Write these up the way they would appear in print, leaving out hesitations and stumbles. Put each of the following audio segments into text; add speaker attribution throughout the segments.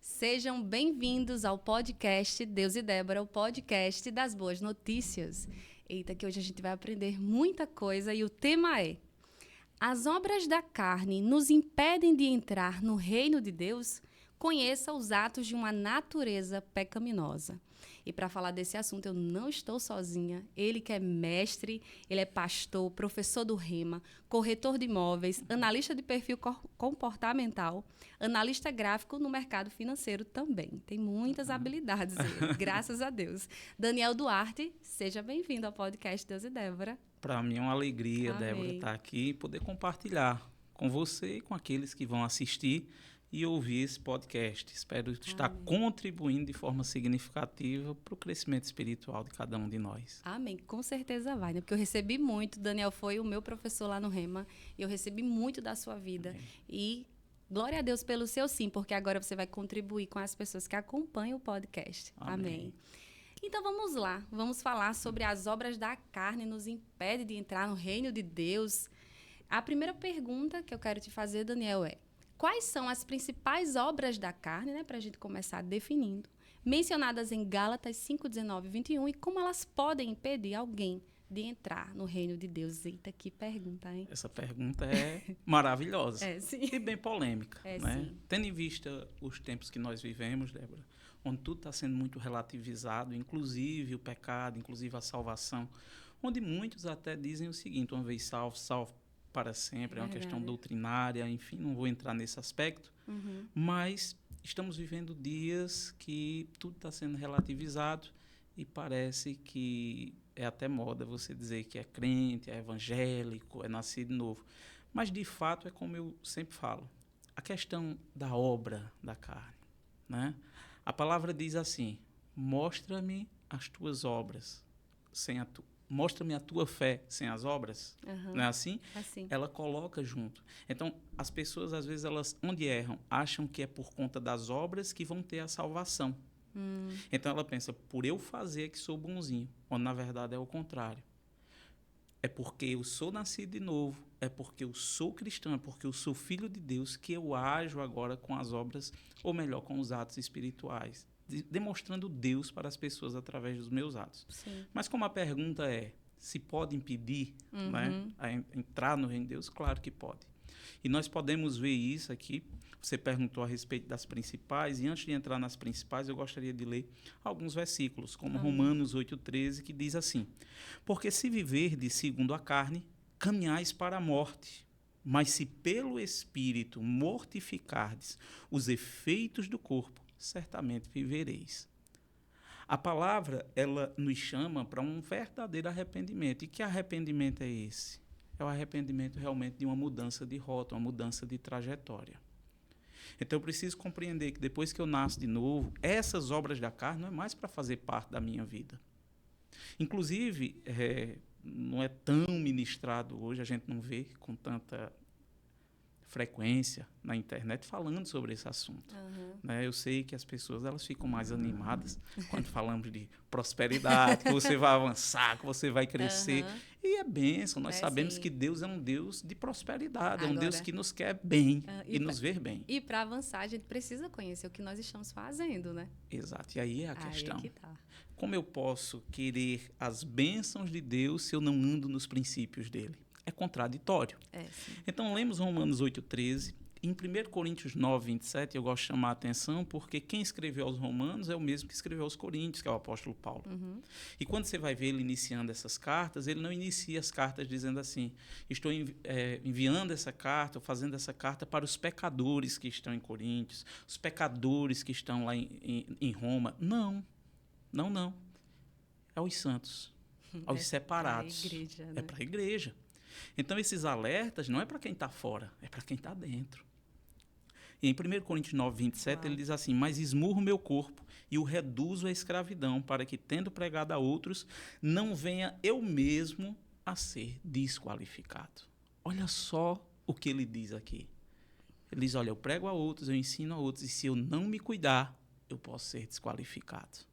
Speaker 1: Sejam bem-vindos ao podcast Deus e Débora, o podcast das boas notícias. Eita, que hoje a gente vai aprender muita coisa e o tema é: as obras da carne nos impedem de entrar no reino de Deus? Conheça os atos de uma natureza pecaminosa. E para falar desse assunto, eu não estou sozinha. Ele que é mestre, ele é pastor, professor do Rema, corretor de imóveis, analista de perfil comportamental, analista gráfico no mercado financeiro também. Tem muitas habilidades ele, graças a Deus. Daniel Duarte, seja bem-vindo ao podcast Deus e Débora.
Speaker 2: Para mim é uma alegria,
Speaker 1: Amém.
Speaker 2: Débora, estar aqui e poder compartilhar com você e com aqueles que vão assistir e ouvir esse podcast. Espero estar contribuindo de forma significativa para o crescimento espiritual de cada um de nós.
Speaker 1: Amém. Com certeza vai, né? Porque eu recebi muito. Daniel foi o meu professor lá no Rema e eu recebi muito da sua vida.
Speaker 2: Amém.
Speaker 1: E glória a Deus pelo seu sim, porque agora você vai contribuir com as pessoas que acompanham o podcast. Amém. Então vamos lá, vamos falar sobre as obras da carne nos impede de entrar no reino de Deus. A primeira pergunta que eu quero te fazer, Daniel, é: quais são as principais obras da carne, né, para a gente começar definindo, mencionadas em Gálatas 5, 19 e 21, e como elas podem impedir alguém de entrar no reino de Deus? Eita, que pergunta, hein?
Speaker 2: Essa pergunta é maravilhosa
Speaker 1: sim.
Speaker 2: E bem polêmica. Né?
Speaker 1: Sim.
Speaker 2: Tendo em vista os tempos que nós vivemos, Débora, onde tudo está sendo muito relativizado, inclusive o pecado, inclusive a salvação, onde muitos até dizem o seguinte: uma vez salvo, salvo para sempre, é uma questão doutrinária, enfim, não vou entrar nesse aspecto, mas estamos vivendo dias que tudo está sendo relativizado e parece que é até moda você dizer que é crente, é evangélico, é nascido de novo. Mas, de fato, é como eu sempre falo, a questão da obra da carne. Né? A palavra diz assim: mostra-me as tuas obras sem a tua. Mostra-me a tua fé sem as obras. Não é assim?
Speaker 1: Assim.
Speaker 2: Ela coloca junto. Então, as pessoas, às vezes, elas, onde erram, acham que é por conta das obras que vão ter a salvação. Então, ela pensa, por eu fazer que sou bonzinho, quando, na verdade, é o contrário. É porque eu sou nascido de novo, é porque eu sou cristão, é porque eu sou filho de Deus que eu ajo agora com as obras, ou melhor, com os atos espirituais, demonstrando Deus para as pessoas através dos meus atos.
Speaker 1: Sim.
Speaker 2: Mas como a pergunta é, se pode impedir né, a entrar no reino de Deus? Claro que pode. E nós podemos ver isso aqui. Você perguntou a respeito das principais, e antes de entrar nas principais, eu gostaria de ler alguns versículos, como Romanos 8,13, que diz assim: porque se viverdes segundo a carne, caminhais para a morte, mas se pelo Espírito mortificardes os efeitos do corpo, certamente vivereis. A palavra, ela nos chama para um verdadeiro arrependimento. E que arrependimento é esse? É o arrependimento realmente de uma mudança de rota, uma mudança de trajetória. Então eu preciso compreender que depois que eu nasço de novo, essas obras da carne não é mais para fazer parte da minha vida. Inclusive, não é tão ministrado hoje, a gente não vê com tanta frequência na internet falando sobre esse assunto. Né? Eu sei que as pessoas elas ficam mais animadas quando falamos de prosperidade, que você vai avançar, que você vai crescer. E é bênção. Nós sabemos que Deus é um Deus de prosperidade, é um Deus que nos quer bem e nos ver bem.
Speaker 1: E para avançar, a gente precisa conhecer o que nós estamos fazendo, né?
Speaker 2: Exato. E aí é a questão.
Speaker 1: Aí é que tá. Como
Speaker 2: eu posso querer as bênçãos de Deus se eu não ando nos princípios dele? É contraditório. Então, lemos Romanos 8,13. Em 1 Coríntios 9, 27, eu gosto de chamar a atenção porque quem escreveu aos Romanos é o mesmo que escreveu aos Coríntios, que é o apóstolo Paulo. E quando você vai ver ele iniciando essas cartas, ele não inicia as cartas dizendo assim: estou enviando essa carta, ou fazendo essa carta para os pecadores que estão em Coríntios, os pecadores que estão lá em Roma. Não. É aos santos, aos separados.
Speaker 1: Pra igreja, né?
Speaker 2: É para a igreja. Então, esses alertas não é para quem está fora, é para quem está dentro. E em 1 Coríntios 9, 27, ele diz assim: mas esmurro meu corpo e o reduzo à escravidão, para que, tendo pregado a outros, não venha eu mesmo a ser desqualificado. Olha só o que ele diz aqui. Ele diz: olha, eu prego a outros, eu ensino a outros, e se eu não me cuidar, eu posso ser desqualificado.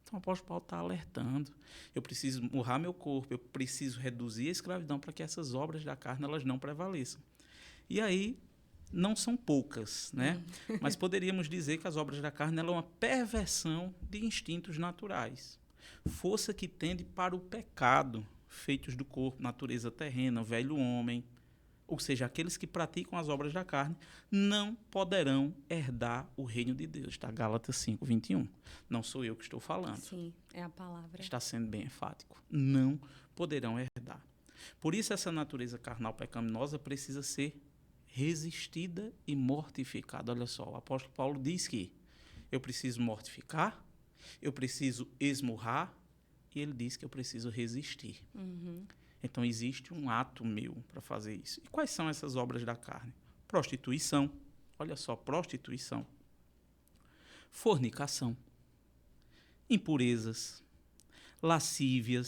Speaker 2: Então o apóstolo Paulo está alertando. Eu preciso murrar meu corpo, eu preciso reduzir a escravidão para que essas obras da carne elas não prevaleçam. E aí não são poucas, né? Mas poderíamos dizer que as obras da carne ela é uma perversão de instintos naturais. Força que tende para o pecado, feitos do corpo, natureza terrena, velho homem. Ou seja, aqueles que praticam as obras da carne não poderão herdar o reino de Deus. Está Gálatas 5:21. Não sou eu que estou falando.
Speaker 1: Sim, é a palavra.
Speaker 2: Está sendo bem enfático. Não poderão herdar. Por isso, essa natureza carnal pecaminosa precisa ser resistida e mortificada. Olha só, o apóstolo Paulo diz que eu preciso mortificar, eu preciso esmurrar, e ele diz que eu preciso resistir. Então, existe um ato meu para fazer isso. E quais são essas obras da carne? Prostituição. Olha só, prostituição. Fornicação. Impurezas. Lascívia,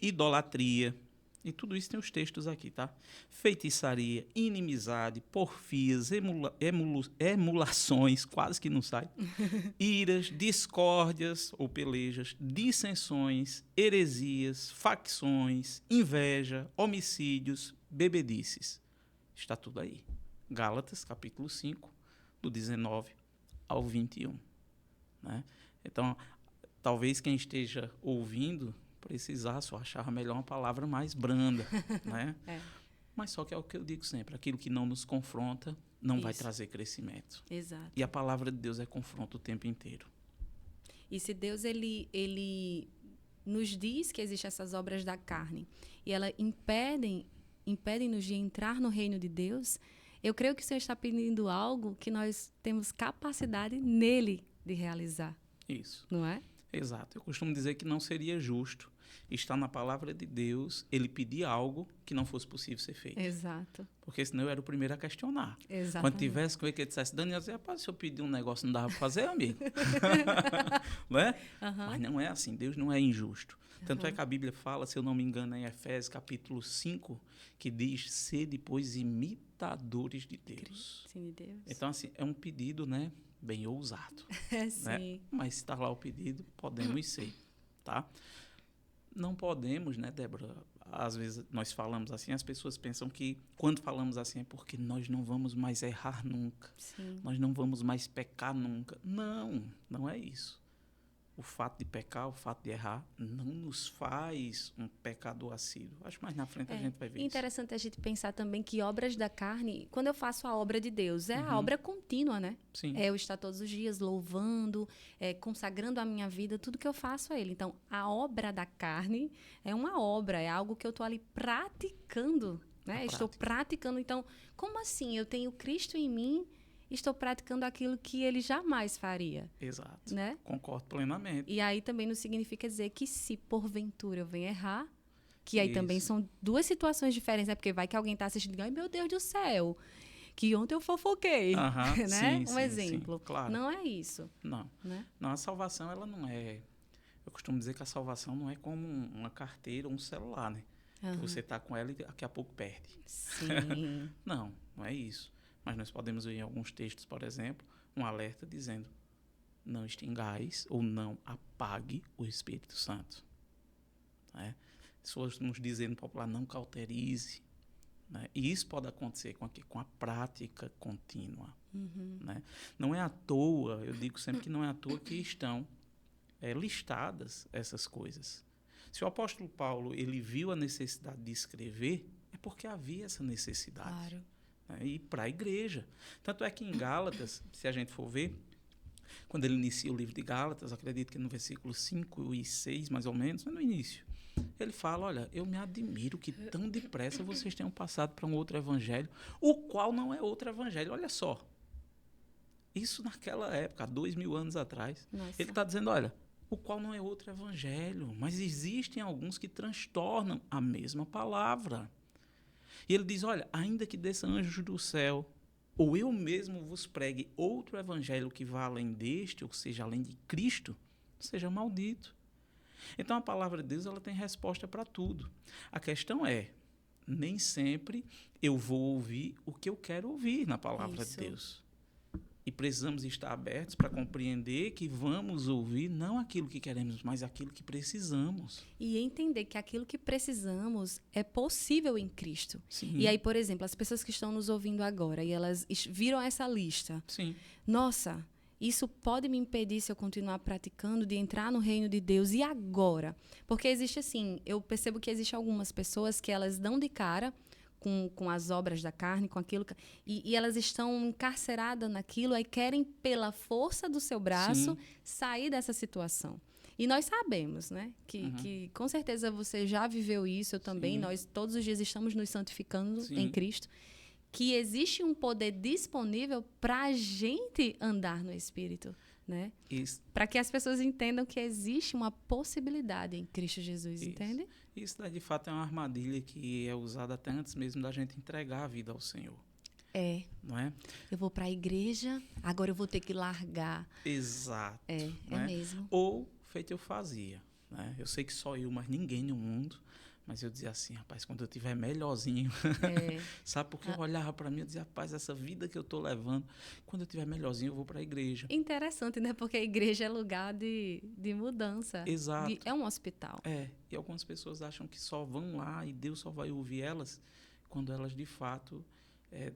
Speaker 2: idolatria. E tudo isso tem os textos aqui, tá? Feitiçaria, inimizade, porfias, emulações, quase que não sai, iras, discórdias ou pelejas, dissensões, heresias, facções, inveja, homicídios, bebedices. Está tudo aí. Gálatas, capítulo 5, do 19 ao 21. Né? Então, talvez quem esteja ouvindo precisasse ou achava melhor uma palavra mais branda, né? Mas só que é o que eu digo sempre, aquilo que não nos confronta não vai trazer crescimento.
Speaker 1: Exato.
Speaker 2: E a palavra de Deus é confronto o tempo inteiro.
Speaker 1: E se Deus ele nos diz que existem essas obras da carne e elas impedem-nos de entrar no reino de Deus, eu creio que o Senhor está pedindo algo que nós temos capacidade nele de realizar.
Speaker 2: Isso.
Speaker 1: Não é?
Speaker 2: Exato. Eu costumo dizer que não seria justo estar na palavra de Deus, ele pedir algo que não fosse possível ser feito.
Speaker 1: Exato.
Speaker 2: Porque senão eu era o primeiro a questionar.
Speaker 1: Exatamente.
Speaker 2: Quando tivesse com ele que dissesse, Daniel, rapaz, se eu pedir um negócio não dava para fazer, amigo. Não é? Mas não é assim, Deus não é injusto. Tanto é que a Bíblia fala, se eu não me engano, em Efésios capítulo 5, que diz, sede, pois, imitadores de Deus.
Speaker 1: Sim, de Deus.
Speaker 2: Então, assim, é um pedido, né, bem ousado.
Speaker 1: Sim.
Speaker 2: Né? Mas se está lá o pedido, podemos ser, tá? Não podemos, né, Débora? Às vezes nós falamos assim, as pessoas pensam que quando falamos assim é porque nós não vamos mais errar nunca.
Speaker 1: Sim.
Speaker 2: Nós não vamos mais pecar nunca. Não, não é isso. O fato de pecar, o fato de errar, não nos faz um pecador assíduo. Acho que mais na frente a gente vai ver isso.
Speaker 1: Interessante a gente pensar também que obras da carne, quando eu faço a obra de Deus, é a obra contínua, né?
Speaker 2: Sim.
Speaker 1: É eu estar todos os dias louvando, consagrando a minha vida, tudo que eu faço a Ele. Então, a obra da carne é uma obra, é algo que eu estou ali praticando, né? Estou praticando. Então, como assim? Eu tenho Cristo em mim, estou praticando aquilo que Ele jamais faria.
Speaker 2: Exato.
Speaker 1: Né?
Speaker 2: Concordo plenamente.
Speaker 1: E aí também não significa dizer que se porventura eu venho errar, que aí também
Speaker 2: Isso.
Speaker 1: são duas situações diferentes, né? Porque vai que alguém está assistindo e diz, ai meu Deus do céu, que ontem eu fofoquei, né?
Speaker 2: Sim,
Speaker 1: Um exemplo.
Speaker 2: Sim, claro.
Speaker 1: Não é isso.
Speaker 2: Não.
Speaker 1: Né?
Speaker 2: Não, a salvação, ela não é... Eu costumo dizer que a salvação não é como uma carteira ou um celular, né? Que você está com ela e daqui a pouco perde.
Speaker 1: Sim.
Speaker 2: Não, não é isso. Mas nós podemos ver em alguns textos, por exemplo, um alerta dizendo não extingais ou não apague o Espírito Santo. Né? Se fôssemos dizer no popular, não cauterize. Né? E isso pode acontecer com a prática contínua. Né? Não é à toa, eu digo sempre que não é à toa que estão listadas essas coisas. Se o apóstolo Paulo ele viu a necessidade de escrever, é porque havia essa necessidade.
Speaker 1: Claro.
Speaker 2: Né? E para a igreja. Tanto é que em Gálatas, se a gente for ver, quando ele inicia o livro de Gálatas, acredito que no versículo 5 e 6, mais ou menos, no início, ele fala, olha, eu me admiro que tão depressa vocês tenham passado para um outro evangelho, o qual não é outro evangelho. Olha só. Isso naquela época, há 2000 anos atrás.
Speaker 1: Nossa.
Speaker 2: Ele está dizendo, olha, o qual não é outro evangelho, mas existem alguns que transtornam a mesma palavra. E ele diz, olha, ainda que desça anjos do céu, ou eu mesmo vos pregue outro evangelho que vá além deste, ou seja, além de Cristo, seja maldito. Então, a palavra de Deus ela tem resposta para tudo. A questão é, nem sempre eu vou ouvir o que eu quero ouvir na palavra de Deus. E precisamos estar abertos para compreender que vamos ouvir não aquilo que queremos, mas aquilo que precisamos.
Speaker 1: E entender que aquilo que precisamos é possível em Cristo.
Speaker 2: Sim.
Speaker 1: E aí, por exemplo, as pessoas que estão nos ouvindo agora e elas viram essa lista.
Speaker 2: Sim.
Speaker 1: Nossa, isso pode me impedir, se eu continuar praticando, de entrar no reino de Deus. E agora? Porque existe assim, eu percebo que existem algumas pessoas que elas dão de cara com as obras da carne, com aquilo, e elas estão encarceradas naquilo, aí querem, pela força do seu braço, sair dessa situação. E nós sabemos, né, que com certeza você já viveu isso, eu também, nós todos os dias estamos nos santificando em Cristo, que existe um poder disponível para a gente andar no Espírito, né? Para que as pessoas entendam que existe uma possibilidade em Cristo Jesus, entende?
Speaker 2: Isso, de fato, é uma armadilha que é usada até antes mesmo da gente entregar a vida ao Senhor.
Speaker 1: É.
Speaker 2: Não é?
Speaker 1: Eu vou para a igreja, agora eu vou ter que largar.
Speaker 2: Exato.
Speaker 1: É mesmo.
Speaker 2: Ou, feito eu fazia. Né? Eu sei que só eu, mas ninguém no mundo. Mas eu dizia assim, rapaz, quando eu estiver melhorzinho, sabe? Porque eu olhava para mim e dizia, rapaz, essa vida que eu estou levando, quando eu estiver melhorzinho, eu vou para a igreja.
Speaker 1: Interessante, né? Porque a igreja é lugar de mudança.
Speaker 2: Exato.
Speaker 1: É um hospital.
Speaker 2: E algumas pessoas acham que só vão lá e Deus só vai ouvir elas quando elas, de fato,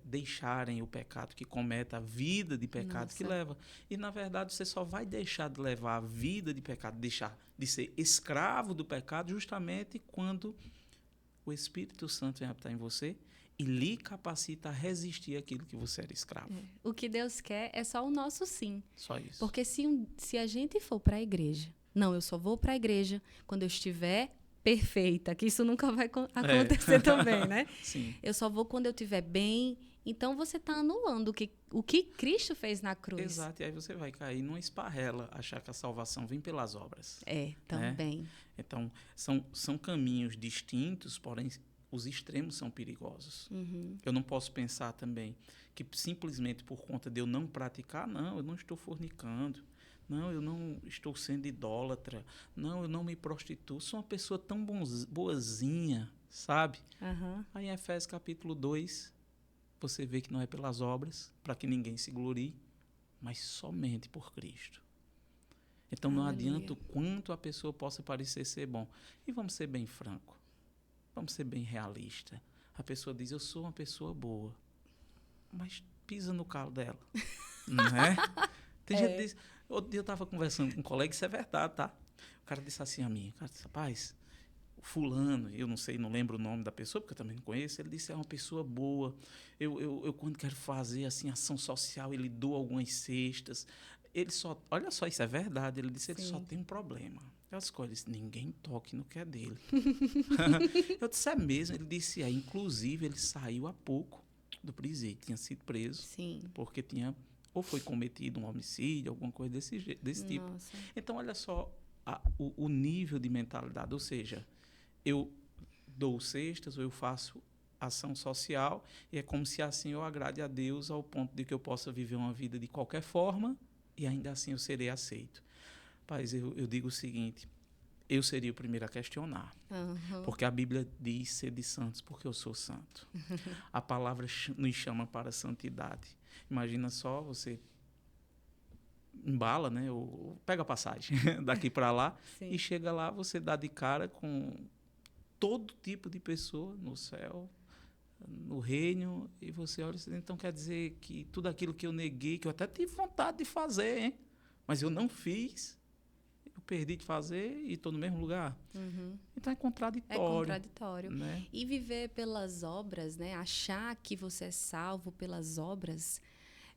Speaker 2: deixarem o pecado que cometa, a vida de pecado que leva. E, na verdade, você só vai deixar de levar a vida de pecado, deixar de ser escravo do pecado, justamente quando o Espírito Santo vem habitar em você e lhe capacita a resistir àquilo que você era escravo.
Speaker 1: O que Deus quer é só o nosso sim.
Speaker 2: Só isso.
Speaker 1: Porque se a gente for para a igreja, não, eu só vou para a igreja quando eu estiver perfeita, que isso nunca vai acontecer também, né?
Speaker 2: Sim.
Speaker 1: Eu só vou quando eu estiver bem. Então, você está anulando o que Cristo fez na cruz.
Speaker 2: Exato. E aí você vai cair numa esparrela, achar que a salvação vem pelas obras.
Speaker 1: Também.
Speaker 2: Né? Então, são caminhos distintos, porém, os extremos são perigosos. Eu não posso pensar também que simplesmente por conta de eu não praticar, não, eu não estou fornicando. Não, eu não estou sendo idólatra. Não, eu não me prostituo. Sou uma pessoa tão boazinha, sabe? Aí em Efésios capítulo 2, você vê que não é pelas obras, para que ninguém se glorie, mas somente por Cristo. Então não adianta o quanto a pessoa possa parecer ser bom. E vamos ser bem franco. Vamos ser bem realista. A pessoa diz, eu sou uma pessoa boa. Mas pisa no calo dela. Não é? Tem gente que diz... Outro dia eu estava conversando com um colega, isso é verdade, tá? O cara disse assim a mim, o cara disse, rapaz, fulano, eu não sei, não lembro o nome da pessoa, porque eu também não conheço, ele disse, é uma pessoa boa, eu quando quero fazer, assim, ação social, ele doa algumas cestas, ele só, olha só, isso é verdade, ele disse, ele só tem um problema. Eu disse, ninguém toque no que é dele. Eu disse, é mesmo, ele disse, inclusive, ele saiu há pouco do presídio, tinha sido preso, porque tinha... ou foi cometido um homicídio, alguma coisa desse tipo. Então, olha só o nível de mentalidade. Ou seja, eu dou cestas ou eu faço ação social e é como se assim eu agrade a Deus ao ponto de que eu possa viver uma vida de qualquer forma e ainda assim eu serei aceito. Mas eu digo o seguinte, eu seria o primeiro a questionar. Porque a Bíblia diz ser de santos porque eu sou santo. A palavra nos chama para a santidade. Imagina só, você embala, né? Ou pega a passagem daqui para lá e chega lá, você dá de cara com todo tipo de pessoa no céu, no reino, e você olha e então quer dizer que tudo aquilo que eu neguei, que eu até tive vontade de fazer, hein? Mas eu não fiz, eu perdi de fazer e estou no mesmo lugar. Então é contraditório.
Speaker 1: É contraditório.
Speaker 2: Né?
Speaker 1: E viver pelas obras, né? Achar que você é salvo pelas obras,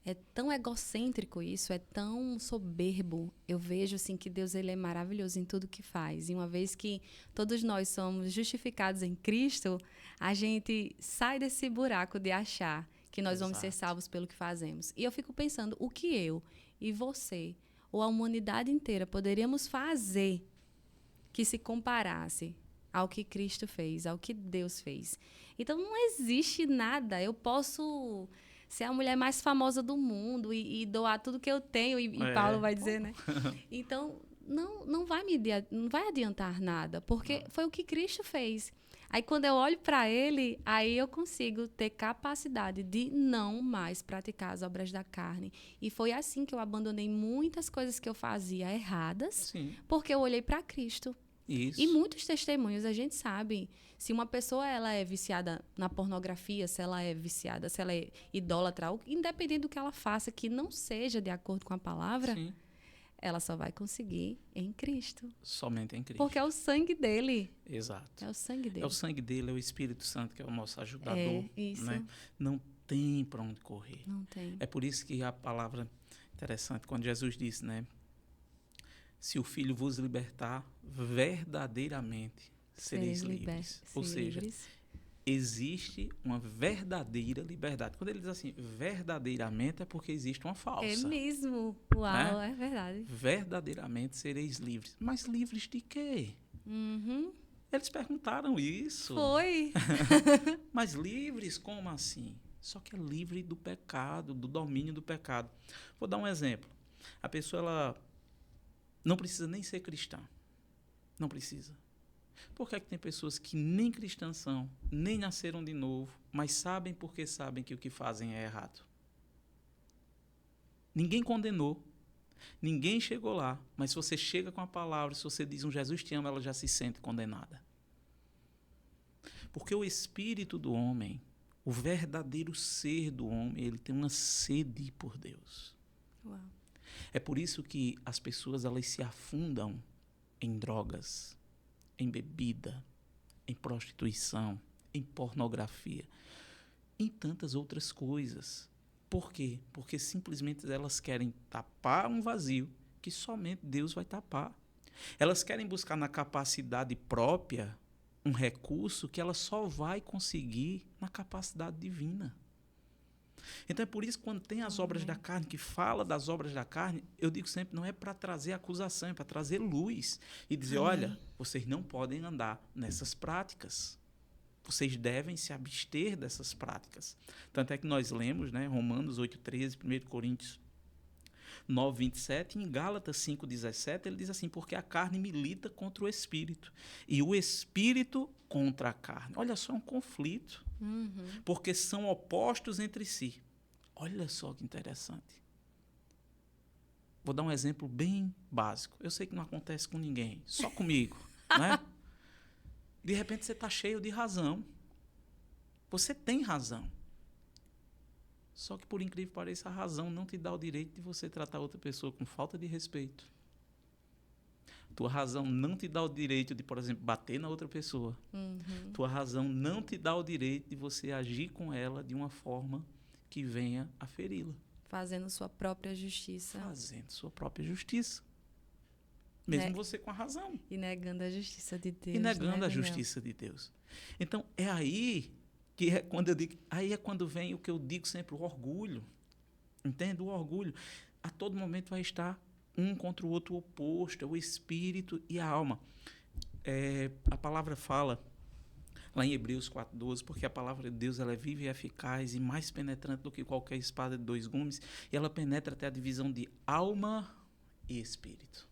Speaker 1: é tão egocêntrico isso, é tão soberbo. Eu vejo assim, que Deus ele é maravilhoso em tudo que faz. E uma vez que todos nós somos justificados em Cristo, a gente sai desse buraco de achar que nós vamos ser salvos pelo que fazemos. E eu fico pensando, o que eu e você, ou a humanidade inteira, poderíamos fazer que se comparasse ao que Cristo fez, ao que Deus fez. Então, não existe nada. Eu posso ser a mulher mais famosa do mundo e doar tudo que eu tenho, e Paulo vai dizer, né? Então, não vai adiantar nada, porque foi o que Cristo fez. Aí, quando eu olho para ele, aí eu consigo ter capacidade de não mais praticar as obras da carne. E foi assim que eu abandonei muitas coisas que eu fazia erradas,
Speaker 2: Sim.
Speaker 1: porque eu olhei para Cristo.
Speaker 2: Isso.
Speaker 1: E muitos testemunhos a gente sabe. Se uma pessoa ela é viciada na pornografia, se ela é viciada, se ela é idólatra, independente do que ela faça, que não seja de acordo com a palavra,
Speaker 2: Sim.
Speaker 1: ela só vai conseguir em Cristo.
Speaker 2: Somente em Cristo.
Speaker 1: Porque é o sangue dele.
Speaker 2: Exato.
Speaker 1: É o sangue dele.
Speaker 2: É o sangue dele, é o Espírito Santo que é o nosso ajudador.
Speaker 1: É, isso.
Speaker 2: Né? Não tem para onde correr.
Speaker 1: Não tem.
Speaker 2: É por isso que a palavra interessante, quando Jesus disse, né? Se o Filho vos libertar, verdadeiramente sereis livres. Ou seja, existe uma verdadeira liberdade. Quando ele diz assim, verdadeiramente, é porque existe uma falsa.
Speaker 1: É mesmo. Uau, né? É verdade.
Speaker 2: Verdadeiramente sereis livres. Mas livres de quê?
Speaker 1: Uhum.
Speaker 2: Eles perguntaram isso.
Speaker 1: Foi.
Speaker 2: Mas livres como assim? Só que é livre do pecado, do domínio do pecado. Vou dar um exemplo. A pessoa, ela não precisa nem ser cristã. Não precisa. Por que é que tem pessoas que nem cristãs são, nem nasceram de novo, mas sabem porque sabem que o que fazem é errado? Ninguém condenou. Ninguém chegou lá. Mas se você chega com a palavra, se você diz um Jesus te ama, ela já se sente condenada. Porque o espírito do homem, o verdadeiro ser do homem, ele tem uma sede por Deus.
Speaker 1: Uau.
Speaker 2: É por isso que as pessoas elas se afundam em drogas, em bebida, em prostituição, em pornografia, em tantas outras coisas. Por quê? Porque simplesmente elas querem tapar um vazio que somente Deus vai tapar. Elas querem buscar na capacidade própria um recurso que ela só vai conseguir na capacidade divina. Então é por isso que quando tem as obras da carne, que fala das obras da carne, eu digo sempre, não é para trazer acusação, é para trazer luz e dizer, olha, vocês não podem andar nessas práticas. Vocês devem se abster dessas práticas. Tanto é que nós lemos, né, Romanos 8,13, 1 Coríntios 9,27, em Gálatas 5,17, ele diz assim, porque a carne milita contra o espírito e o espírito contra a carne. Olha só, é um conflito. Porque são opostos entre si. Olha só que interessante. Vou dar um exemplo bem básico. Eu sei que não acontece com ninguém, só comigo, né? De repente você está cheio de razão. Você tem razão. Só que, por incrível que pareça, a razão não te dá o direito de você tratar outra pessoa com falta de respeito. Tua razão não te dá o direito de, por exemplo, bater na outra pessoa. Tua razão não te dá o direito de você agir com ela de uma forma que venha a feri-la.
Speaker 1: Fazendo sua própria justiça.
Speaker 2: Fazendo sua própria justiça. Mesmo você com a razão.
Speaker 1: E negando a justiça de Deus.
Speaker 2: E negando a justiça de Deus. Então, é aí que é quando eu digo... Aí é quando vem o que eu digo sempre, o orgulho. Entende? O orgulho. A todo momento vai estar um contra o outro oposto, é o espírito e a alma. A palavra fala, lá em Hebreus 4,12, porque a palavra de Deus ela é viva e eficaz e mais penetrante do que qualquer espada de 2 gumes, e ela penetra até a divisão de alma e espírito.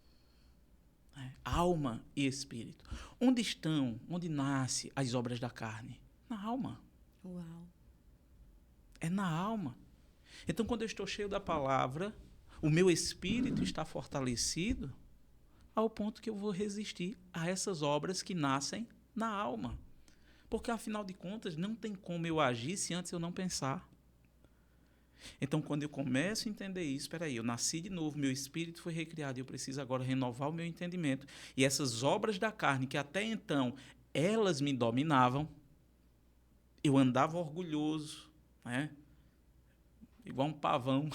Speaker 2: Alma e espírito. Onde nascem as obras da carne? Na alma.
Speaker 1: Uau.
Speaker 2: É na alma. Então, quando eu estou cheio da palavra, o meu espírito está fortalecido ao ponto que eu vou resistir a essas obras que nascem na alma. Porque, afinal de contas, não tem como eu agir se antes eu não pensar. Então, quando eu começo a entender isso, espera aí, eu nasci de novo, meu espírito foi recriado e eu preciso agora renovar o meu entendimento. E essas obras da carne, que até então elas me dominavam, eu andava orgulhoso, né? Igual um pavão.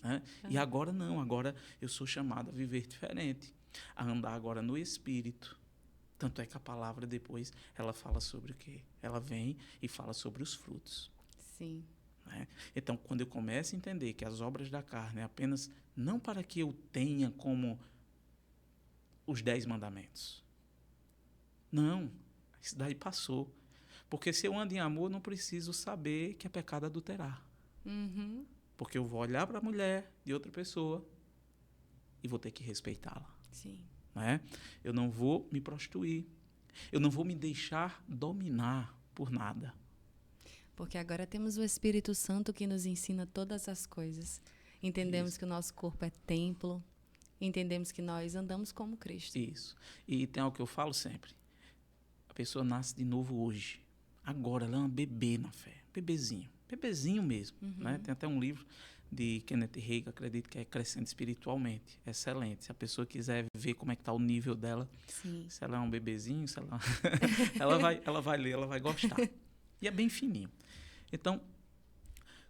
Speaker 2: Né? E agora não, agora eu sou chamado a viver diferente, a andar agora no Espírito. Tanto é que a palavra depois, ela fala sobre o quê? Ela vem e fala sobre os frutos.
Speaker 1: Sim.
Speaker 2: Né? Então, quando eu começo a entender que as obras da carne é apenas, não para que eu tenha como os 10 mandamentos. Não, isso daí passou. Porque se eu ando em amor, não preciso saber que é pecado adulterar. Porque eu vou olhar para a mulher de outra pessoa e vou ter que respeitá-la.
Speaker 1: Sim.
Speaker 2: Né? Eu não vou me prostituir. Eu não vou me deixar dominar por nada.
Speaker 1: Porque agora temos o Espírito Santo que nos ensina todas as coisas. Entendemos
Speaker 2: Isso.
Speaker 1: que o nosso corpo é templo. Entendemos que nós andamos como Cristo.
Speaker 2: Isso. E tem algo que eu falo sempre. A pessoa nasce de novo hoje. Agora, ela é uma bebê na fé. Bebezinho. Bebezinho mesmo. Né? Tem até um livro de Kenneth Hagin, acredito que é Crescendo Espiritualmente. Excelente. Se a pessoa quiser ver como é que está o nível dela,
Speaker 1: Sim.
Speaker 2: se ela é um bebezinho, se ela... ela vai ler, ela vai gostar. E é bem fininho. Então,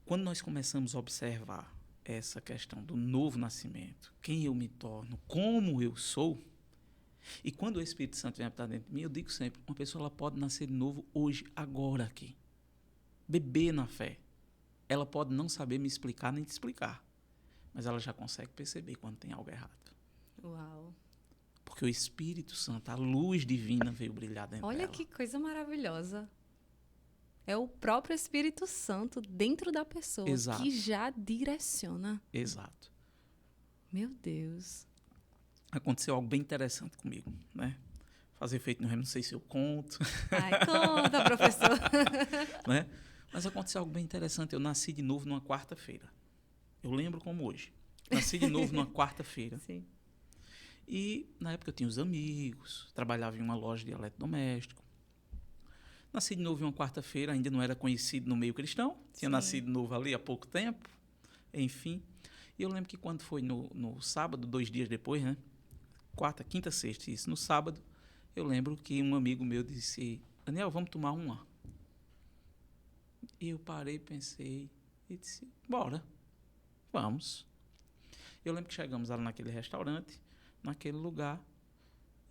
Speaker 2: quando nós começamos a observar essa questão do novo nascimento, quem eu me torno, como eu sou, e quando o Espírito Santo vem habitar dentro de mim, eu digo sempre, uma pessoa ela pode nascer de novo hoje, agora aqui. Beber na fé. Ela pode não saber me explicar nem te explicar, mas ela já consegue perceber quando tem algo errado.
Speaker 1: Uau.
Speaker 2: Porque o Espírito Santo, a luz divina veio brilhar dentro dela.
Speaker 1: Olha que coisa maravilhosa. É o próprio Espírito Santo dentro da pessoa.
Speaker 2: Exato.
Speaker 1: Que já direciona.
Speaker 2: Exato.
Speaker 1: Meu Deus.
Speaker 2: Aconteceu algo bem interessante comigo, né? Fazer feito no remo, não sei se eu conto.
Speaker 1: Ai, conta, professor.
Speaker 2: Né? Mas aconteceu algo bem interessante. Eu nasci de novo numa quarta-feira. Eu lembro como hoje. Nasci de novo numa quarta-feira.
Speaker 1: Sim.
Speaker 2: E na época eu tinha os amigos, trabalhava em uma loja de eletrodoméstico. Nasci de novo em uma quarta-feira, ainda não era conhecido no meio cristão. Tinha
Speaker 1: Sim.
Speaker 2: nascido novo ali há pouco tempo. Enfim. E eu lembro que quando foi no sábado, 2 dias depois, né? Quarta, quinta, sexta, isso. No sábado, eu lembro que um amigo meu disse, Daniel, vamos tomar uma? E eu parei, pensei e disse, bora, vamos. Eu lembro que chegamos lá naquele restaurante, naquele lugar,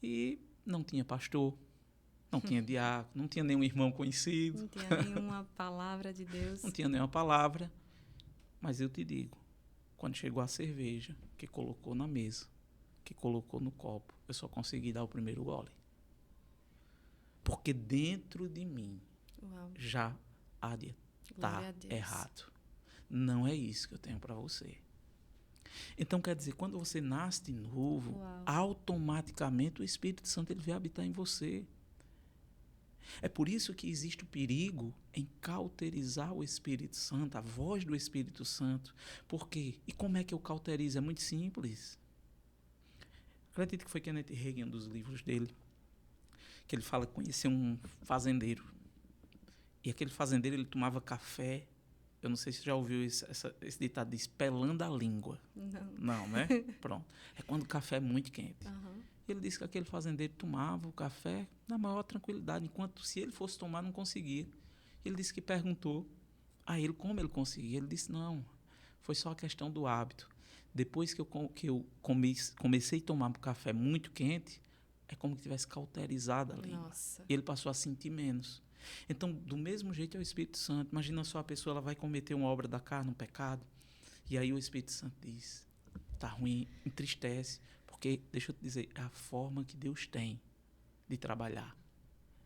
Speaker 2: e não tinha pastor, não tinha diácono, não tinha nenhum irmão conhecido.
Speaker 1: Não tinha nenhuma palavra de Deus.
Speaker 2: Não tinha nenhuma palavra. Mas eu te digo, quando chegou a cerveja, que colocou na mesa, que colocou no copo, eu só consegui dar o primeiro gole. Porque dentro de mim
Speaker 1: Uau.
Speaker 2: já há de estar errado. Não é isso que eu tenho para você. Então, quer dizer, quando você nasce de novo,
Speaker 1: Uau.
Speaker 2: automaticamente o Espírito Santo ele vai habitar em você. É por isso que existe o perigo em cauterizar o Espírito Santo, a voz do Espírito Santo. Por quê? E como é que eu cauterizo? É muito simples. Acredito que foi Kenneth Hagin, um dos livros dele, que ele fala que conheceu um fazendeiro. E aquele fazendeiro, ele tomava café. Eu não sei se você já ouviu esse ditado, diz, pelando a língua. Não, né? Pronto. É quando o café é muito quente.
Speaker 1: Uhum.
Speaker 2: Ele disse que aquele fazendeiro tomava o café na maior tranquilidade, enquanto se ele fosse tomar, não conseguia. Ele disse que perguntou a ele como ele conseguia. Ele disse, não, foi só a questão do hábito. Depois que eu comecei a tomar um café muito quente, é como que tivesse cauterizado a língua.
Speaker 1: Nossa.
Speaker 2: E ele passou a sentir menos. Então, do mesmo jeito é o Espírito Santo. Imagina só a pessoa, ela vai cometer uma obra da carne, um pecado, e aí o Espírito Santo diz, tá ruim, entristece, porque, deixa eu te dizer, é a forma que Deus tem de trabalhar.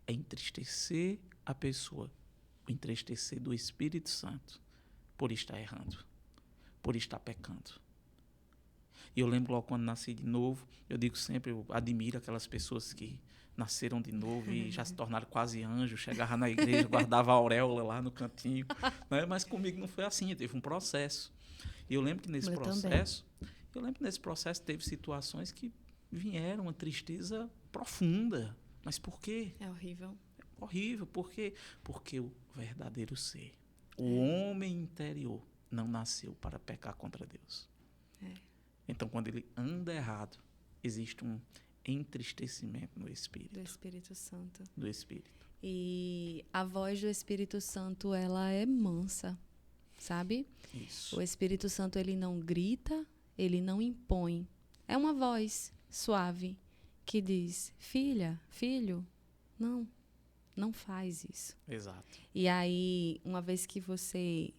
Speaker 2: É entristecer a pessoa, o entristecer do Espírito Santo por estar errando, por estar pecando. E eu lembro logo quando nasci de novo, eu digo sempre, eu admiro aquelas pessoas que nasceram de novo e já se tornaram quase anjos, chegavam na igreja, guardava a auréola lá no cantinho, né? Mas comigo não foi assim, teve um processo. E eu lembro que nesse processo teve situações que vieram uma tristeza profunda. Mas por quê?
Speaker 1: É horrível.
Speaker 2: É horrível, por quê? Porque o verdadeiro ser, o homem interior, não nasceu para pecar contra Deus. Então, quando ele anda errado, existe um entristecimento no Espírito.
Speaker 1: Do Espírito Santo.
Speaker 2: Do Espírito.
Speaker 1: E a voz do Espírito Santo, ela é mansa, sabe?
Speaker 2: Isso.
Speaker 1: O Espírito Santo, ele não grita, ele não impõe. É uma voz suave que diz, filha, filho, não faz isso.
Speaker 2: Exato.
Speaker 1: E aí, uma vez que você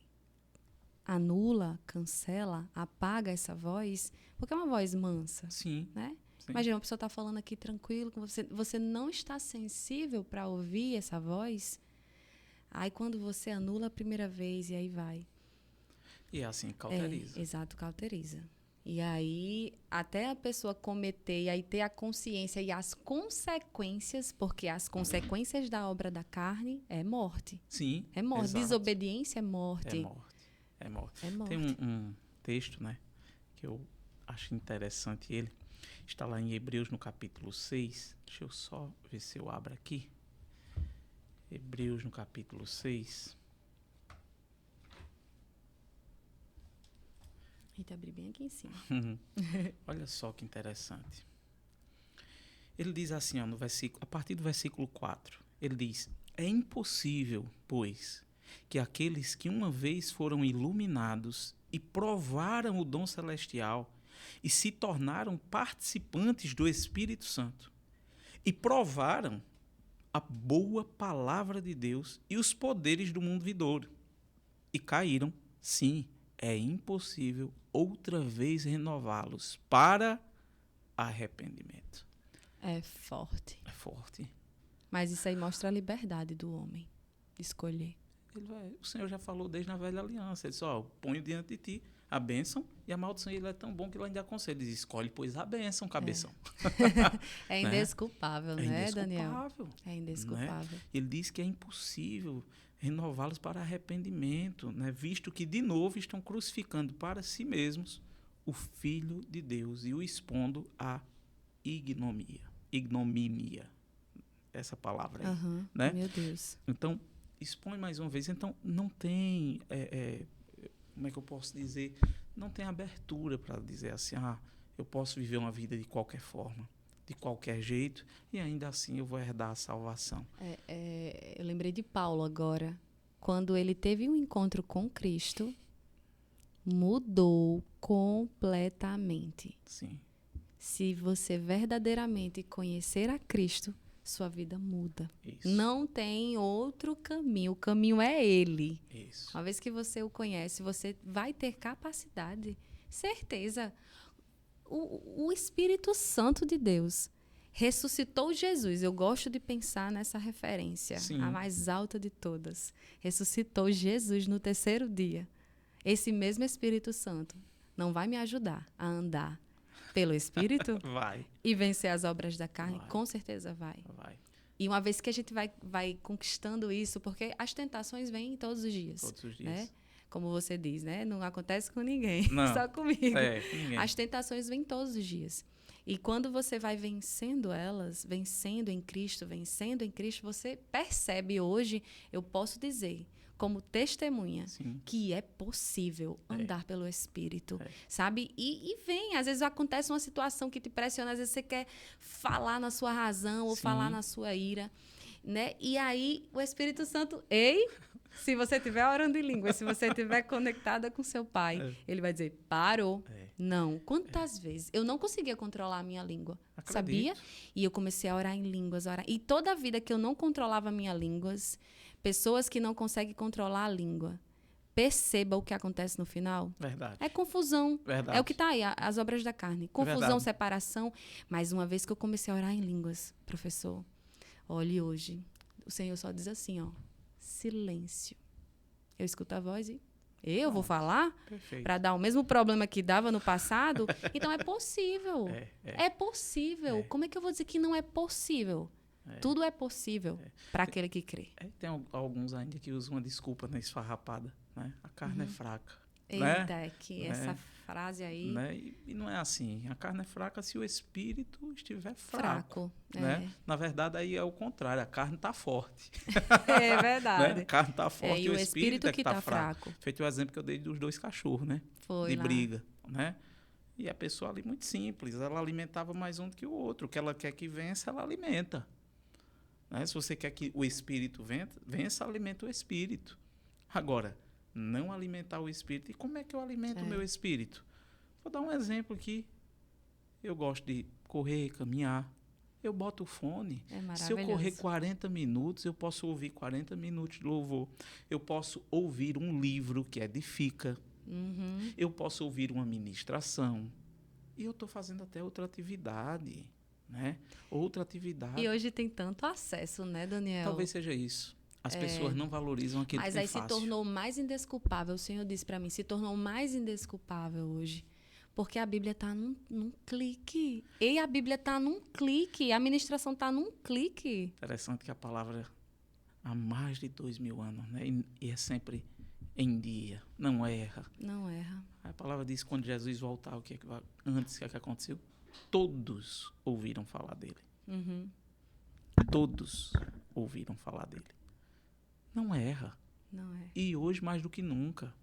Speaker 1: anula, cancela, apaga essa voz, porque é uma voz mansa,
Speaker 2: Sim.
Speaker 1: né?
Speaker 2: Sim.
Speaker 1: Imagina, uma pessoa está falando aqui tranquilo com você, você não está sensível para ouvir essa voz, aí quando você anula a primeira vez, e aí vai.
Speaker 2: E é assim, cauteriza.
Speaker 1: Exato, cauteriza. E aí, até a pessoa cometer e aí ter a consciência e as consequências, porque as consequências da obra da carne é morte.
Speaker 2: Sim,
Speaker 1: É morte.
Speaker 2: exato.
Speaker 1: Desobediência é morte.
Speaker 2: É morte. É morte.
Speaker 1: É morte.
Speaker 2: Tem um texto, né, que eu acho interessante ele. Está lá em Hebreus, no capítulo 6. Deixa eu só ver se eu abro aqui. Hebreus, no capítulo 6.
Speaker 1: A gente abre bem aqui em cima.
Speaker 2: Olha só que interessante. Ele diz assim, ó, no versículo, a partir do versículo 4, ele diz: é impossível, pois, que aqueles que uma vez foram iluminados e provaram o dom celestial e se tornaram participantes do Espírito Santo e provaram a boa palavra de Deus e os poderes do mundo vindouro e caíram, sim, é impossível outra vez renová-los para arrependimento.
Speaker 1: É forte.
Speaker 2: É forte.
Speaker 1: Mas isso aí mostra a liberdade do homem de escolher.
Speaker 2: O Senhor já falou desde a velha aliança. Ele disse, ó, ponho diante de ti a bênção e a maldição. Ele é tão bom que ele ainda aconselha. Ele diz, escolhe, pois, a bênção, cabeção.
Speaker 1: É indesculpável, né, Daniel? É indesculpável.
Speaker 2: Né? Ele diz que é impossível renová-los para arrependimento, né? Visto que, de novo, estão crucificando para si mesmos o Filho de Deus e o expondo à ignomínia. Essa palavra aí. Né?
Speaker 1: Meu Deus.
Speaker 2: Então, expõe mais uma vez. Então, não tem, como é que eu posso dizer? Não tem abertura para dizer assim, eu posso viver uma vida de qualquer forma, de qualquer jeito, e ainda assim eu vou herdar a salvação.
Speaker 1: Eu lembrei de Paulo agora. Quando ele teve um encontro com Cristo, mudou completamente.
Speaker 2: Sim.
Speaker 1: Se você verdadeiramente conhecer a Cristo, sua vida muda.
Speaker 2: Isso.
Speaker 1: Não tem outro caminho. O caminho é Ele.
Speaker 2: Isso.
Speaker 1: Uma vez que você o conhece, você vai ter capacidade, certeza. O Espírito Santo de Deus ressuscitou Jesus. Eu gosto de pensar nessa referência,
Speaker 2: Sim.
Speaker 1: a mais alta de todas. Ressuscitou Jesus no terceiro dia. Esse mesmo Espírito Santo não vai me ajudar a andar pelo Espírito?
Speaker 2: Vai.
Speaker 1: E vencer as obras da carne?
Speaker 2: Vai.
Speaker 1: Com certeza vai.
Speaker 2: Vai.
Speaker 1: E uma vez que a gente vai conquistando isso, porque as tentações vêm todos os dias.
Speaker 2: Todos os dias.
Speaker 1: Né? Como você diz, né? Não acontece com ninguém,
Speaker 2: Não.
Speaker 1: só comigo.
Speaker 2: Com ninguém.
Speaker 1: As tentações vêm todos os dias. E quando você vai vencendo elas, vencendo em Cristo, você percebe hoje, eu posso dizer, como testemunha,
Speaker 2: Sim.
Speaker 1: que é possível andar pelo Espírito, sabe? E vem, às vezes acontece uma situação que te pressiona, às vezes você quer falar na sua razão ou
Speaker 2: Sim.
Speaker 1: falar na sua ira, né? E aí o Espírito Santo, se você estiver orando em língua, se você estiver conectada com seu pai, ele vai dizer, parou. Não. Quantas vezes? Eu não conseguia controlar a minha língua, sabia? E eu comecei a orar em línguas. E toda a vida que eu não controlava a minha língua, pessoas que não conseguem controlar a língua, perceba o que acontece no final.
Speaker 2: Verdade.
Speaker 1: É confusão.
Speaker 2: Verdade.
Speaker 1: É o que está aí, as obras da carne. Confusão,
Speaker 2: Verdade.
Speaker 1: Separação. Mas uma vez que eu comecei a orar em línguas, professor, olhe hoje, o Senhor só diz assim, silêncio. Eu escuto a voz e eu vou falar para dar o mesmo problema que dava no passado? Então é possível. É possível. Como é que eu vou dizer que não é possível? Tudo é possível para aquele que crê.
Speaker 2: Tem alguns ainda que usam uma desculpa, né, esfarrapada, né? A carne é fraca.
Speaker 1: Eita,
Speaker 2: né?
Speaker 1: Essa frase aí...
Speaker 2: Né? E não é assim. A carne é fraca se o espírito estiver fraco. Né? Na verdade, aí é o contrário. A carne está forte.
Speaker 1: É verdade.
Speaker 2: Né? A carne está forte
Speaker 1: e o espírito é que está fraco.
Speaker 2: Feito o exemplo que eu dei dos 2 cachorros, né?
Speaker 1: Foi lá.
Speaker 2: Briga, né? E a pessoa ali, muito simples. Ela alimentava mais um do que o outro. O que ela quer que vença, ela alimenta. Né? Se você quer que o espírito vença, alimenta o espírito. Agora, não alimentar o espírito. E como é que eu alimento o meu espírito? Vou dar um exemplo aqui. Eu gosto de correr, caminhar. Eu boto o fone. Se eu correr 40 minutos, eu posso ouvir 40 minutos de louvor. Eu posso ouvir um livro que edifica. Eu posso ouvir uma ministração. E eu estou fazendo até outra atividade. Né? Outra atividade.
Speaker 1: E hoje tem tanto acesso, né, Daniel?
Speaker 2: Talvez seja isso. As pessoas não valorizam aquilo que tem fácil.
Speaker 1: Mas aí se tornou mais indesculpável. O Senhor disse para mim, se tornou mais indesculpável hoje. Porque a Bíblia está num clique. E a Bíblia está num clique. A ministração está num clique.
Speaker 2: Interessante que a palavra há mais de 2000 anos, né? E é sempre em dia, não erra.
Speaker 1: Não erra.
Speaker 2: A palavra diz que quando Jesus voltar, antes, o que é que aconteceu? Todos ouviram falar dele.
Speaker 1: Uhum.
Speaker 2: Todos ouviram falar dele. Não erra.
Speaker 1: Não é.
Speaker 2: E hoje, mais do que nunca.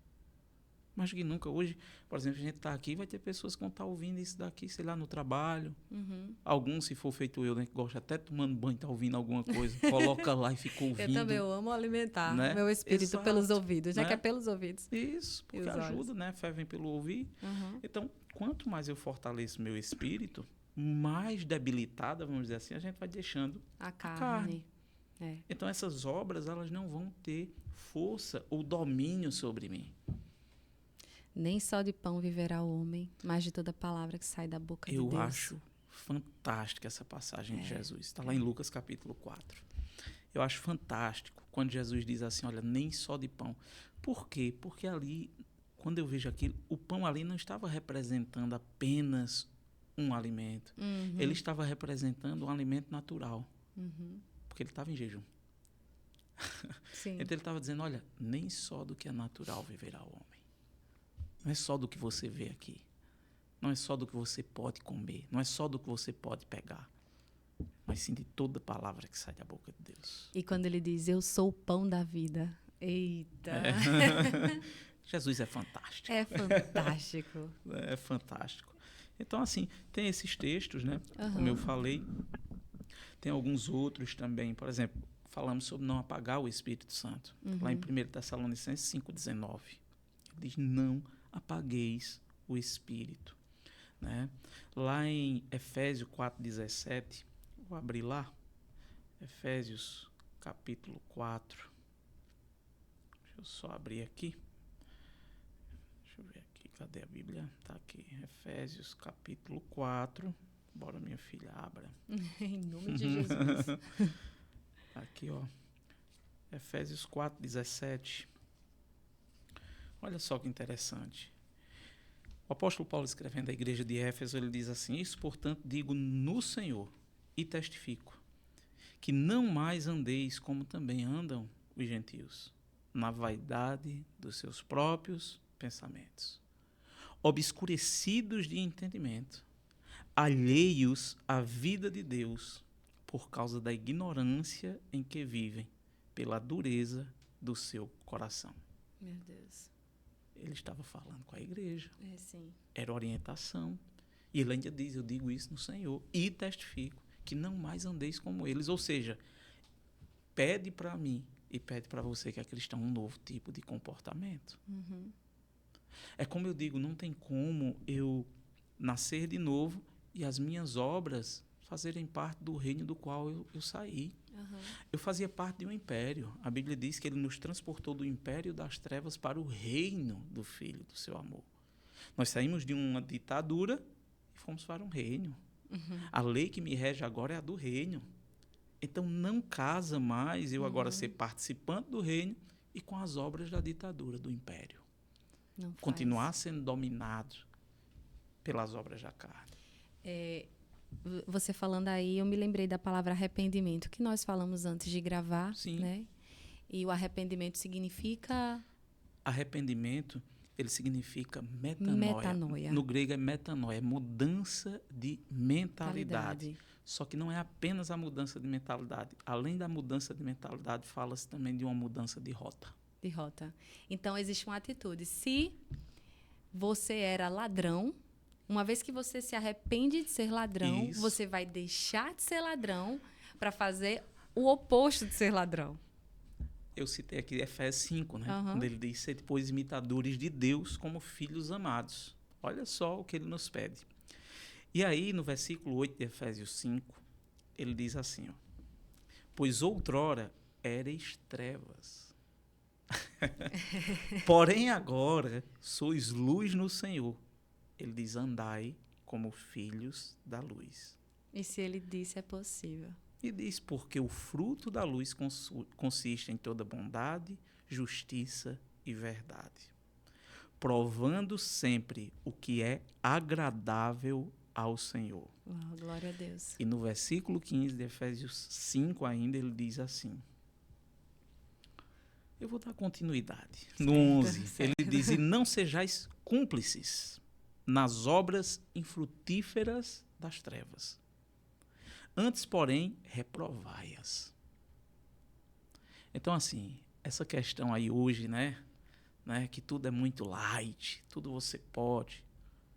Speaker 2: Mais do que nunca. Hoje, por exemplo, a gente está aqui, vai ter pessoas que vão estar ouvindo isso daqui, sei lá, no trabalho.
Speaker 1: Uhum.
Speaker 2: Alguns, se for feito eu, né, que gosta até tomando banho, tá ouvindo alguma coisa, coloca lá e fica ouvindo.
Speaker 1: Eu também, eu amo alimentar,
Speaker 2: né?
Speaker 1: meu espírito
Speaker 2: Exato,
Speaker 1: pelos ouvidos, já
Speaker 2: né?
Speaker 1: que é pelos ouvidos.
Speaker 2: Isso, porque ajuda, né? Fé vem pelo ouvir.
Speaker 1: Uhum.
Speaker 2: Então, quanto mais eu fortaleço meu espírito, mais debilitada, vamos dizer assim, a gente vai deixando
Speaker 1: A carne.
Speaker 2: carne.
Speaker 1: É.
Speaker 2: Então, essas obras, elas não vão ter força ou domínio sobre mim.
Speaker 1: Nem só de pão viverá o homem, mas de toda palavra que sai da boca de Deus.
Speaker 2: Eu acho fantástica essa passagem de Jesus. Está lá em Lucas capítulo 4. Eu acho fantástico quando Jesus diz assim, olha, nem só de pão. Por quê? Porque ali, quando eu vejo aquilo, o pão ali não estava representando apenas um alimento.
Speaker 1: Uhum.
Speaker 2: Ele estava representando um alimento natural.
Speaker 1: Uhum.
Speaker 2: Porque ele estava em jejum.
Speaker 1: Sim.
Speaker 2: Então ele estava dizendo, olha, nem só do que é natural viverá o homem. Não é só do que você vê aqui. Não é só do que você pode comer. Não é só do que você pode pegar. Mas sim de toda palavra que sai da boca de Deus.
Speaker 1: E quando ele diz, eu sou o pão da vida. Eita!
Speaker 2: Jesus é fantástico.
Speaker 1: É fantástico.
Speaker 2: É fantástico. Então, assim, tem esses textos, né? Como eu falei. Tem alguns outros também. Por exemplo, falamos sobre não apagar o Espírito Santo. Lá em 1 Tessalonicenses 5,19. Ele diz, não apagueis o Espírito. Né? Lá em Efésios 4,17, vou abrir lá, Efésios capítulo 4, deixa eu só abrir aqui, deixa eu ver aqui, cadê a Bíblia? Está aqui, Efésios capítulo 4, bora minha filha, abra.
Speaker 1: Em nome de Jesus.
Speaker 2: Aqui, ó, Efésios 4,17. Olha só que interessante. O apóstolo Paulo, escrevendo à igreja de Éfeso, ele diz assim, isso, portanto, digo no Senhor e testifico, que não mais andeis como também andam os gentios, na vaidade dos seus próprios pensamentos, obscurecidos de entendimento, alheios à vida de Deus, por causa da ignorância em que vivem, pela dureza do seu coração.
Speaker 1: Meu Deus.
Speaker 2: Ele estava falando com a igreja.
Speaker 1: É, sim.
Speaker 2: Era orientação. E ele ainda diz, eu digo isso no Senhor e testifico que não mais andeis como eles. Ou seja, pede para mim e pede para você que é cristão um novo tipo de comportamento.
Speaker 1: Uhum.
Speaker 2: É como eu digo, não tem como eu nascer de novo e as minhas obras fazerem parte do reino do qual eu saí.
Speaker 1: Uhum.
Speaker 2: Eu fazia parte de um império. A Bíblia diz que ele nos transportou do império das trevas para o reino do Filho do seu amor. Nós saímos de uma ditadura e fomos para um reino. Uhum. A lei que me rege agora é a do reino. Então não casa mais eu agora ser participante do reino e com as obras da ditadura, do império.
Speaker 1: Não faz.
Speaker 2: Continuar sendo dominado pelas obras da carne.
Speaker 1: Você falando aí, eu me lembrei da palavra arrependimento, que nós falamos antes de gravar.
Speaker 2: Sim.
Speaker 1: Né? E o arrependimento significa...
Speaker 2: Arrependimento, ele significa metanoia. No grego é metanoia, é mudança de mentalidade. Só que não é apenas a mudança de mentalidade. Além da mudança de mentalidade, fala-se também de uma mudança de rota.
Speaker 1: De rota. Então, existe uma atitude. Se você era ladrão, uma vez que você se arrepende de ser ladrão,
Speaker 2: Isso.
Speaker 1: você vai deixar de ser ladrão para fazer o oposto de ser ladrão.
Speaker 2: Eu citei aqui Efésios 5, né?
Speaker 1: Uhum.
Speaker 2: Quando ele diz, sede, pois, imitadores de Deus como filhos amados. Olha só o que ele nos pede. E aí, no versículo 8 de Efésios 5, ele diz assim, ó, pois outrora éreis trevas, porém agora sois luz no Senhor. Ele diz, andai como filhos da luz.
Speaker 1: E se ele disse, é possível.
Speaker 2: E diz, porque o fruto da luz consiste em toda bondade, justiça e verdade. provando sempre o que é agradável ao Senhor.
Speaker 1: Uau, glória a Deus.
Speaker 2: E no versículo 15 de Efésios 5 ainda, ele diz assim. Eu vou dar continuidade. No 11, ele diz, e não sejais cúmplices nas obras infrutíferas das trevas. Antes, porém, reprovai-as. Então, assim, essa questão aí hoje, né, que tudo é muito light, tudo você pode.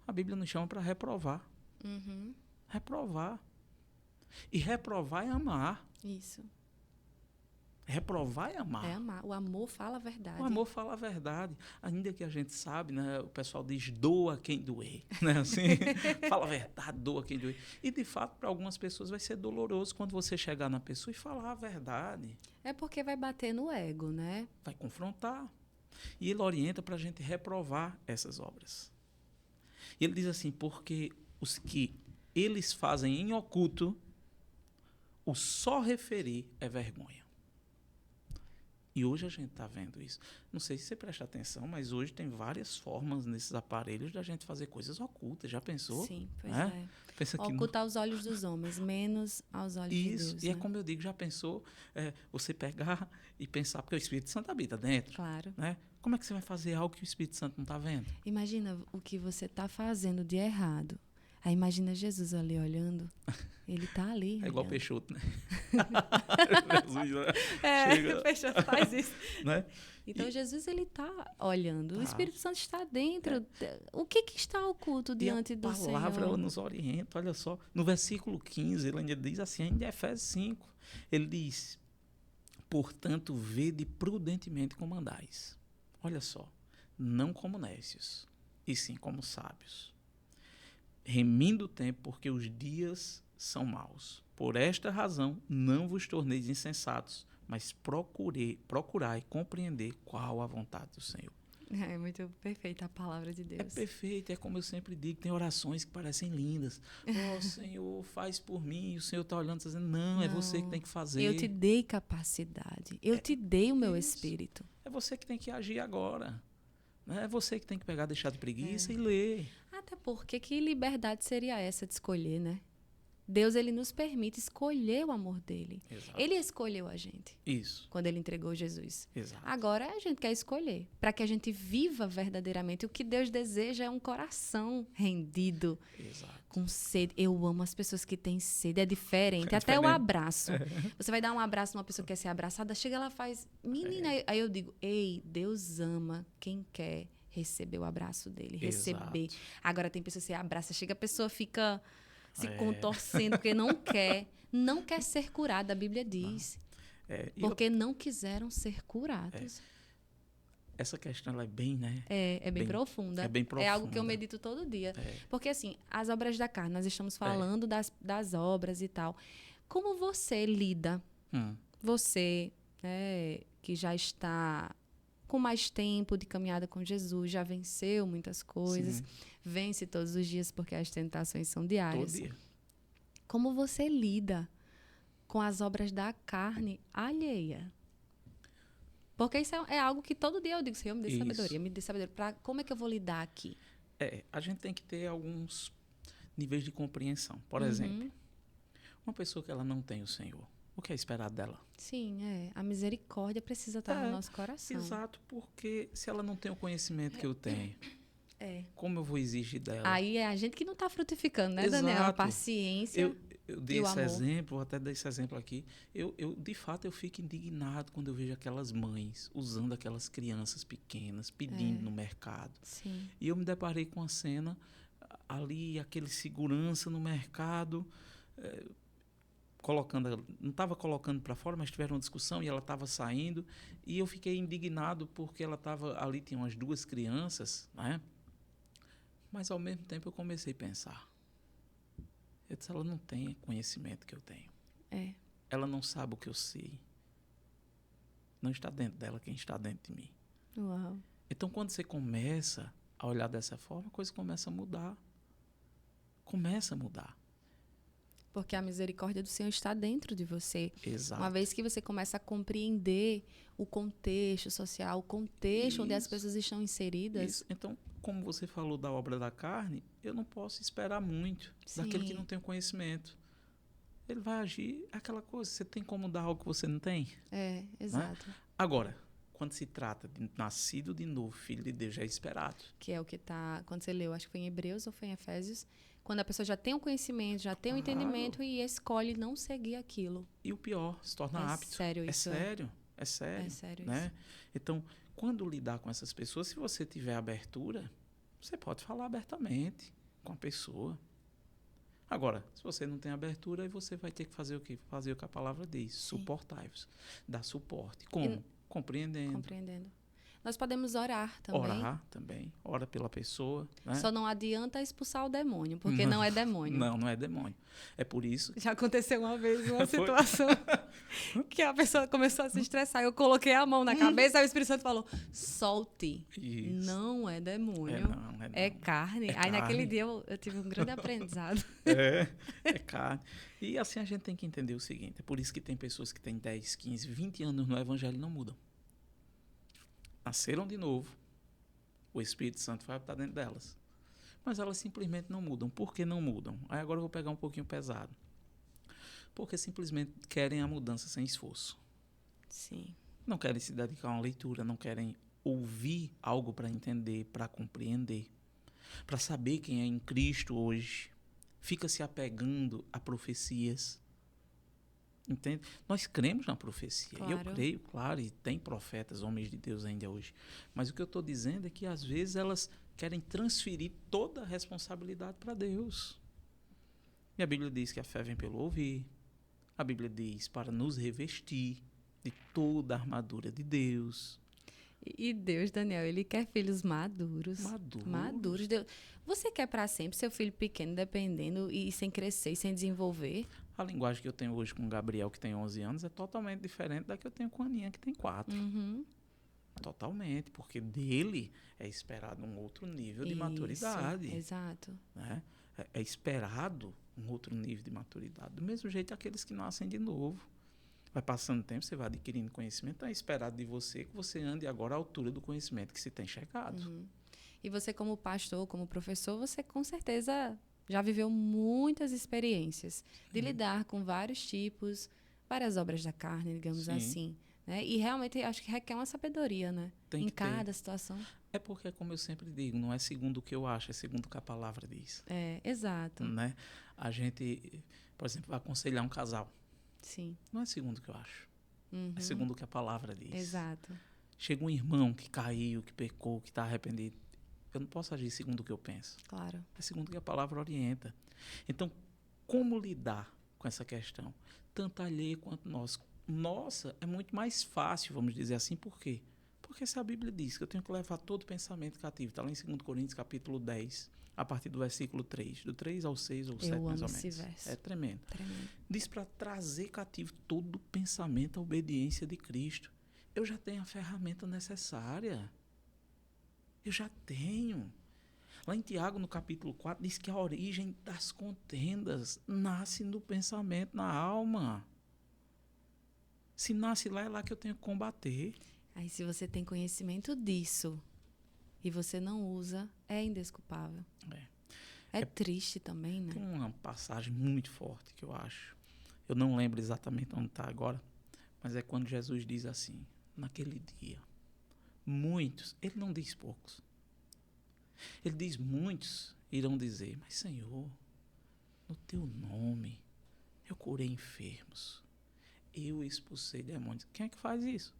Speaker 2: A Bíblia nos chama para reprovar.
Speaker 1: Uhum.
Speaker 2: Reprovar. E reprovar é amar.
Speaker 1: Isso.
Speaker 2: Reprovar é amar.
Speaker 1: É amar. O amor fala a verdade.
Speaker 2: O amor fala a verdade. Ainda que a gente sabe, né, o pessoal diz, doa quem doer. Né, assim, fala a verdade, doa quem doer. E, de fato, para algumas pessoas vai ser doloroso quando você chegar na pessoa e falar a verdade.
Speaker 1: É porque vai bater no ego, né?
Speaker 2: Vai confrontar. E ele orienta para a gente reprovar essas obras. E ele diz assim, porque os que eles fazem em oculto, o só referir é vergonha. E hoje a gente está vendo isso. Não sei se você presta atenção, mas hoje tem várias formas nesses aparelhos da gente fazer coisas ocultas. Já pensou?
Speaker 1: Sim, pois é.
Speaker 2: Pensa que
Speaker 1: ocultar os olhos dos homens, menos aos olhos de Deus.
Speaker 2: Isso, e é como eu digo, já pensou você pegar e pensar, porque o Espírito Santo habita dentro.
Speaker 1: Claro.
Speaker 2: Né? Como é que você vai fazer algo que o Espírito Santo não está vendo?
Speaker 1: Imagina o que você está fazendo de errado. Aí imagina Jesus ali olhando. Ele está ali.
Speaker 2: É igual Peixoto, né?
Speaker 1: Jesus, chega, o Peixoto faz isso.
Speaker 2: Né?
Speaker 1: Então, Jesus, ele está olhando. O Espírito Santo está dentro. O que está oculto diante do Senhor?
Speaker 2: A palavra nos orienta, olha só. No versículo 15, ele ainda diz assim, ainda em Efésios 5, ele diz, portanto, vede prudentemente como andais. Olha só, não como nécios, e sim como sábios. Remindo o tempo, porque os dias são maus. Por esta razão, não vos torneis insensatos, mas procurai compreender qual a vontade do Senhor.
Speaker 1: É muito perfeita a palavra de Deus.
Speaker 2: É perfeito, é como eu sempre digo, tem orações que parecem lindas. Oh, Senhor, faz por mim, e o Senhor está olhando e dizendo, não, é você que tem que fazer.
Speaker 1: Eu te dei capacidade, eu te dei o meu espírito.
Speaker 2: É você que tem que agir agora. É você que tem que pegar, deixar de preguiça e ler.
Speaker 1: Até porque que liberdade seria essa de escolher, né? Deus, ele nos permite escolher o amor dele.
Speaker 2: Exato.
Speaker 1: Ele escolheu a gente.
Speaker 2: Isso.
Speaker 1: Quando ele entregou Jesus.
Speaker 2: Exato.
Speaker 1: Agora a gente quer escolher. Para que a gente viva verdadeiramente. O que Deus deseja é um coração rendido.
Speaker 2: Exato.
Speaker 1: Com sede. Eu amo as pessoas que têm sede. É diferente. Até o abraço. Você vai dar um abraço numa pessoa que quer ser abraçada. Chega, ela faz... Menina, aí eu digo, ei, Deus ama quem quer receber o abraço dele. Receber.
Speaker 2: Exato.
Speaker 1: Agora tem pessoas que você abraça. Chega, a pessoa fica... se contorcendo, porque não quer ser curada, a Bíblia diz. Porque não quiseram ser curados.
Speaker 2: Essa questão ela é bem, né?
Speaker 1: É bem profunda.
Speaker 2: É bem profunda.
Speaker 1: É algo que eu medito todo dia. Porque, assim, as obras da carne, nós estamos falando das obras e tal. Como você lida? Você, que já está com mais tempo de caminhada com Jesus, já venceu muitas coisas, sim, vence todos os dias porque as tentações são diárias.
Speaker 2: Todo dia.
Speaker 1: Como você lida com as obras da carne alheia? Porque isso é algo que todo dia eu digo, Senhor, me dê sabedoria, me dê sabedoria. Como é que eu vou lidar aqui?
Speaker 2: A gente tem que ter alguns níveis de compreensão. Por exemplo, uma pessoa que ela não tem o Senhor, o que é esperado dela?
Speaker 1: Sim, a misericórdia precisa estar no nosso coração.
Speaker 2: Exato, porque se ela não tem o conhecimento que eu tenho, como eu vou exigir dela?
Speaker 1: Aí é a gente que não está frutificando, né, Daniel? A paciência.
Speaker 2: Eu dei esse exemplo, vou até dar esse exemplo aqui. De fato, eu fico indignado quando eu vejo aquelas mães usando aquelas crianças pequenas, pedindo no mercado.
Speaker 1: Sim.
Speaker 2: E eu me deparei com a cena ali, aquele segurança no mercado, não estava colocando para fora, mas tiveram uma discussão e ela estava saindo. E eu fiquei indignado porque ela estava ali, tinha umas 2 crianças, né? Mas, ao mesmo tempo, eu comecei a pensar. Eu disse, ela não tem conhecimento que eu tenho. Ela não sabe o que eu sei. Não está dentro dela quem está dentro de mim.
Speaker 1: Uau.
Speaker 2: Então, quando você começa a olhar dessa forma, a coisa começa a mudar. Começa a mudar.
Speaker 1: Porque a misericórdia do Senhor está dentro de você.
Speaker 2: Exato.
Speaker 1: Uma vez que você começa a compreender o contexto social, o contexto onde as pessoas estão inseridas.
Speaker 2: Isso. Então, como você falou da obra da carne, eu não posso esperar muito daquele que não tem conhecimento. Ele vai agir aquela coisa. Você tem como dar algo que você não tem?
Speaker 1: Exato.
Speaker 2: Né? Agora, quando se trata de nascido de novo, filho de Deus, já é esperado.
Speaker 1: Que é o que está... Quando você leu, acho que foi em Hebreus ou foi em Efésios, quando a pessoa já tem o conhecimento, já tem o entendimento e escolhe não seguir aquilo.
Speaker 2: E o pior, se torna apto.
Speaker 1: Sério isso.
Speaker 2: É sério. É sério, né? Isso. Então, quando lidar com essas pessoas, se você tiver abertura, você pode falar abertamente com a pessoa. Agora, se você não tem abertura, aí você vai ter que fazer o quê? Fazer o que a palavra diz. Suportai-vos. Dar suporte. Como? Compreendendo.
Speaker 1: Nós podemos orar também.
Speaker 2: Orar também. Ora pela pessoa. Né?
Speaker 1: Só não adianta expulsar o demônio, porque não é demônio.
Speaker 2: Não é demônio. É por isso...
Speaker 1: Já aconteceu uma vez uma situação que a pessoa começou a se estressar. Eu coloquei a mão na cabeça, aí o Espírito Santo falou, solte. Isso. Não é demônio. É carne. Aí naquele dia eu tive um grande aprendizado.
Speaker 2: É carne. E assim a gente tem que entender o seguinte. É por isso que tem pessoas que têm 10, 15, 20 anos no Evangelho e não mudam. Nasceram de novo, o Espírito Santo vai estar dentro delas. Mas elas simplesmente não mudam. Por que não mudam? Aí agora eu vou pegar um pouquinho pesado. Porque simplesmente querem a mudança sem esforço.
Speaker 1: Sim.
Speaker 2: Não querem se dedicar a uma leitura, não querem ouvir algo para entender, para compreender, para saber quem é em Cristo hoje. Fica se apegando a profecias. Entende? Nós cremos na profecia.
Speaker 1: Claro.
Speaker 2: Eu creio, claro, e tem profetas, homens de Deus ainda hoje. Mas o que eu estou dizendo é que, às vezes, elas querem transferir toda a responsabilidade para Deus. E a Bíblia diz que a fé vem pelo ouvir. A Bíblia diz para nos revestir de toda a armadura de Deus.
Speaker 1: E Deus, Daniel, Ele quer filhos maduros. Maduros. Deus, você quer para sempre seu filho pequeno, dependendo, e sem crescer, e sem desenvolver?
Speaker 2: A linguagem que eu tenho hoje com o Gabriel, que tem 11 anos, é totalmente diferente da que eu tenho com a Aninha, que tem 4.
Speaker 1: Uhum.
Speaker 2: Totalmente, porque dele é esperado um outro nível de maturidade.
Speaker 1: Exato.
Speaker 2: Né? É esperado um outro nível de maturidade. Do mesmo jeito, aqueles que nascem de novo. Vai passando o tempo, você vai adquirindo conhecimento, então é esperado de você que você ande agora à altura do conhecimento que se tem chegado.
Speaker 1: Uhum. E você, como pastor, como professor, você com certeza já viveu muitas experiências de lidar com vários tipos, várias obras da carne, digamos assim. Né? E realmente acho que requer uma sabedoria, né? Em cada situação.
Speaker 2: É porque, como eu sempre digo, não é segundo o que eu acho, é segundo o que a palavra diz.
Speaker 1: Exato.
Speaker 2: Né? A gente, por exemplo, vai aconselhar um casal.
Speaker 1: Sim.
Speaker 2: Não é segundo o que eu acho.
Speaker 1: Uhum.
Speaker 2: É segundo o que a palavra diz.
Speaker 1: Exato.
Speaker 2: Chega um irmão que caiu, que pecou, que está arrependido. Eu não posso agir segundo o que eu penso.
Speaker 1: Claro.
Speaker 2: É segundo o que a palavra orienta. Então, como lidar com essa questão? Tanto alheio quanto nós. Nossa, é muito mais fácil, vamos dizer assim. Por quê? Porque se a Bíblia diz que eu tenho que levar todo pensamento cativo, está lá em 2 Coríntios, capítulo 10, a partir do versículo 3, do 3 ao 6 ou 7, mais ou menos.
Speaker 1: Esse verso.
Speaker 2: É tremendo. Diz para trazer cativo todo pensamento à obediência de Cristo. Eu já tenho a ferramenta necessária. Eu já tenho. Lá em Tiago, no capítulo 4, diz que a origem das contendas nasce no pensamento, na alma. Se nasce lá, é lá que eu tenho que combater.
Speaker 1: Aí, se você tem conhecimento disso e você não usa, é indesculpável. É triste também, né?
Speaker 2: Tem uma passagem muito forte que eu acho. Eu não lembro exatamente onde está agora, mas é quando Jesus diz assim, naquele dia, muitos, ele não diz poucos, ele diz muitos irão dizer, mas Senhor, no teu nome eu curei enfermos, eu expulsei demônios. Quem é que faz isso?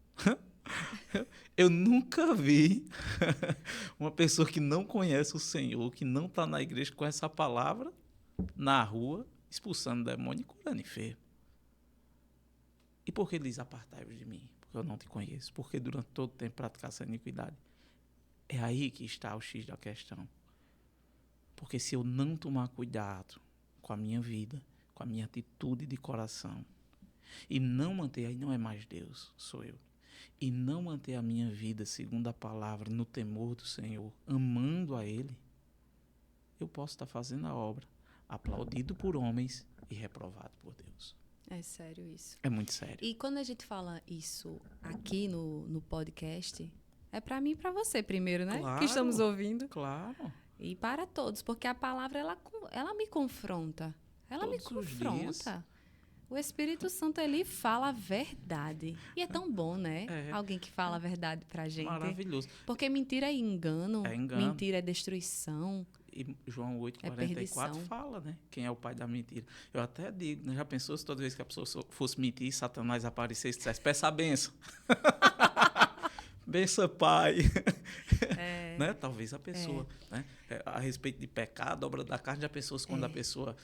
Speaker 2: Eu nunca vi uma pessoa que não conhece o Senhor, que não está na igreja com essa palavra, na rua, expulsando demônio e curando enfermo. E por que ele diz, apartai-vos de mim? Porque eu não te conheço. Porque durante todo o tempo praticasse a iniquidade. É aí que está o X da questão. Porque se eu não tomar cuidado com a minha vida, com a minha atitude de coração, e não manter, aí não é mais Deus, sou eu, e não manter a minha vida segundo a palavra, no temor do Senhor, amando a Ele, eu posso estar fazendo a obra, aplaudido por homens e reprovado por Deus.
Speaker 1: É sério isso.
Speaker 2: É muito sério.
Speaker 1: E quando a gente fala isso aqui no podcast, é para mim e para você primeiro, né?
Speaker 2: Claro,
Speaker 1: que estamos ouvindo.
Speaker 2: Claro.
Speaker 1: E para todos, porque a palavra, ela me confronta. Ela me
Speaker 2: Todos os
Speaker 1: confronta. O Espírito Santo, ele fala a verdade. E é tão bom, né?
Speaker 2: É.
Speaker 1: Alguém que fala a verdade pra gente.
Speaker 2: Maravilhoso.
Speaker 1: Porque mentira é engano.
Speaker 2: É engano.
Speaker 1: Mentira é destruição.
Speaker 2: E João 8,44
Speaker 1: perdição.
Speaker 2: fala, né? Quem é o pai da mentira. Eu até digo, né? Já pensou se toda vez que a pessoa fosse mentir, Satanás aparecesse e dissesse, peça a benção. Benção, pai.
Speaker 1: É.
Speaker 2: Né? Talvez a pessoa, né? A respeito de pecado, obra da carne, já pensou se quando a pessoa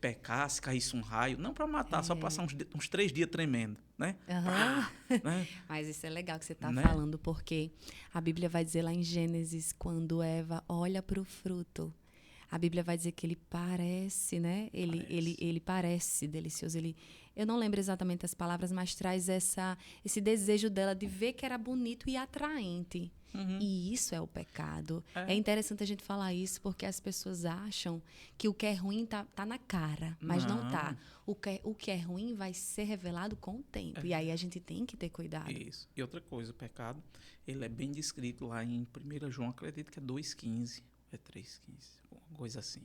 Speaker 2: pecasse, caísse um raio, não para matar, só passar uns 3 dias tremendo, né?
Speaker 1: Uhum.
Speaker 2: Né?
Speaker 1: Mas isso é legal que você está
Speaker 2: Né?
Speaker 1: falando, porque a Bíblia vai dizer lá em Gênesis, quando Eva olha para o fruto, a Bíblia vai dizer que ele parece, né? Ele parece delicioso. Eu não lembro exatamente as palavras, mas traz esse desejo dela de ver que era bonito e atraente.
Speaker 2: Uhum.
Speaker 1: E isso é o pecado. É interessante a gente falar isso, porque as pessoas acham que o que é ruim tá na cara, mas não tá. O que é ruim vai ser revelado com o tempo. E aí a gente tem que ter cuidado.
Speaker 2: Isso. E outra coisa, o pecado, ele é bem descrito lá em 1 João, acredito que é 2,15, é 3,15, uma coisa assim.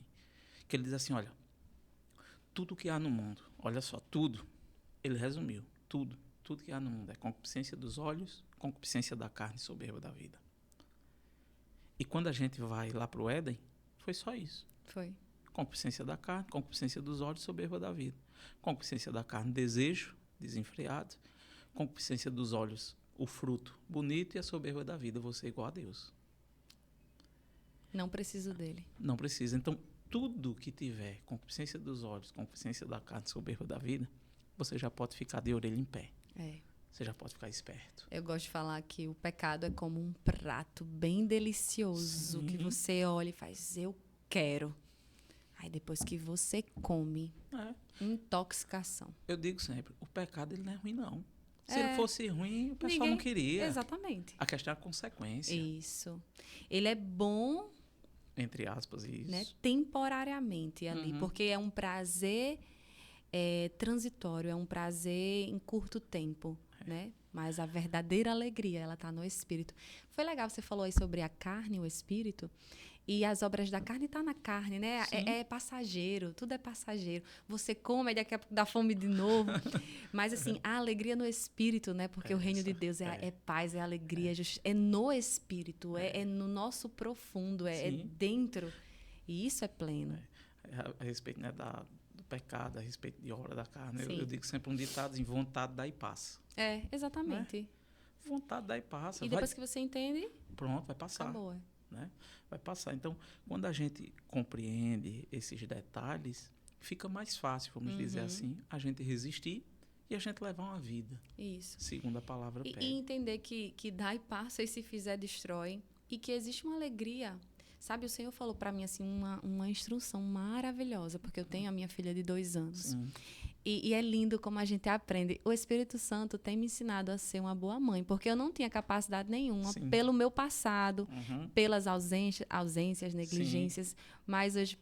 Speaker 2: Que ele diz assim, olha, tudo que há no mundo, olha só, tudo, ele resumiu, tudo que há no mundo é concupiscência dos olhos, concupiscência da carne e soberba da vida. E quando a gente vai lá para o Éden, foi só isso.
Speaker 1: Foi.
Speaker 2: Concupiscência da carne, concupiscência dos olhos, soberba da vida. Concupiscência da carne, desejo desenfreado. Concupiscência dos olhos, o fruto bonito, e a soberba da vida, você é igual a Deus.
Speaker 1: Não preciso dele.
Speaker 2: Não precisa. Então, tudo que tiver concupiscência dos olhos, concupiscência da carne, soberba da vida, você já pode ficar de orelha em pé. Você já pode ficar esperto.
Speaker 1: Eu gosto de falar que o pecado é como um prato bem delicioso.
Speaker 2: Sim.
Speaker 1: Que você olha e faz, eu quero. Aí depois que você come, intoxicação.
Speaker 2: Eu digo sempre, o pecado ele não é ruim, não. Se ele fosse ruim, o pessoal não queria.
Speaker 1: Exatamente.
Speaker 2: A questão é a consequência.
Speaker 1: Isso. Ele é bom,
Speaker 2: entre aspas, isso.
Speaker 1: Né, temporariamente ali, porque é um prazer transitório, é um prazer em curto tempo, né? Mas a verdadeira alegria, ela está no espírito. Foi legal, você falou aí sobre a carne, o espírito, e as obras da carne estão na carne, né? É passageiro, tudo é passageiro. Você come, aí daqui a pouco dá fome de novo. Mas, assim, a alegria no espírito, né? Porque o reino de Deus é paz, é alegria, é no espírito, é no nosso profundo, é dentro. E isso é pleno.
Speaker 2: A respeito, né, do pecado, a respeito de obra da carne, eu digo sempre um ditado assim, vontade dá e passa.
Speaker 1: Exatamente.
Speaker 2: Né? Vontade dá e passa.
Speaker 1: E depois que você entende,
Speaker 2: pronto, vai passar.
Speaker 1: Acabou.
Speaker 2: Né? Vai passar. Então, quando a gente compreende esses detalhes, fica mais fácil, vamos dizer assim, a gente resistir e a gente levar uma vida.
Speaker 1: Isso.
Speaker 2: Segundo a palavra pede.
Speaker 1: E entender que dá e passa, e se fizer, destrói. E que existe uma alegria. Sabe, o Senhor falou para mim assim uma instrução maravilhosa, porque eu tenho a minha filha de 2 anos.
Speaker 2: Sim.
Speaker 1: E é lindo como a gente aprende. O Espírito Santo tem me ensinado a ser uma boa mãe, porque eu não tinha capacidade nenhuma pelo meu passado, pelas ausências, negligências, mas hoje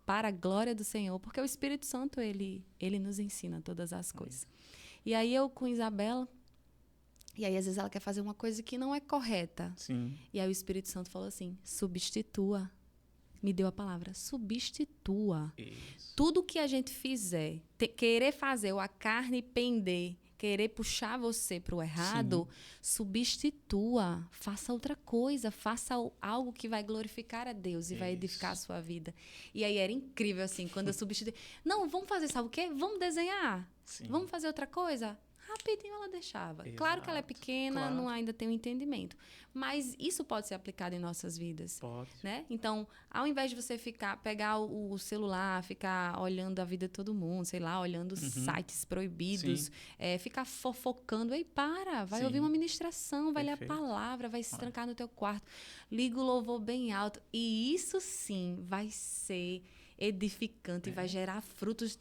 Speaker 1: para a glória do Senhor, porque o Espírito Santo, ele nos ensina todas as coisas. E aí eu com Isabela, e aí às vezes ela quer fazer uma coisa que não é correta.
Speaker 2: Sim.
Speaker 1: E aí o Espírito Santo falou assim, substitua. Me deu a palavra, substitua.
Speaker 2: Isso.
Speaker 1: Tudo que a gente fizer, querer fazer ou a carne pender, querer puxar você para o errado, substitua. Faça outra coisa, faça algo que vai glorificar a Deus e vai edificar a sua vida. E aí era incrível, assim, quando eu substituí. Não, vamos fazer, sabe o quê? Vamos desenhar.
Speaker 2: Sim.
Speaker 1: Vamos fazer outra coisa? Rapidinho ela deixava.
Speaker 2: Exato.
Speaker 1: Claro que ela é pequena,
Speaker 2: Claro.
Speaker 1: não ainda tem o entendimento. Mas isso pode ser aplicado em nossas vidas.
Speaker 2: Pode.
Speaker 1: Né? Então, ao invés de você pegar o celular, ficar olhando a vida de todo mundo, sei lá, olhando sites proibidos, ficar fofocando, vai ouvir uma ministração, vai ler a palavra, vai se trancar no teu quarto, liga o louvor bem alto. E isso sim vai ser edificante, vai gerar frutos.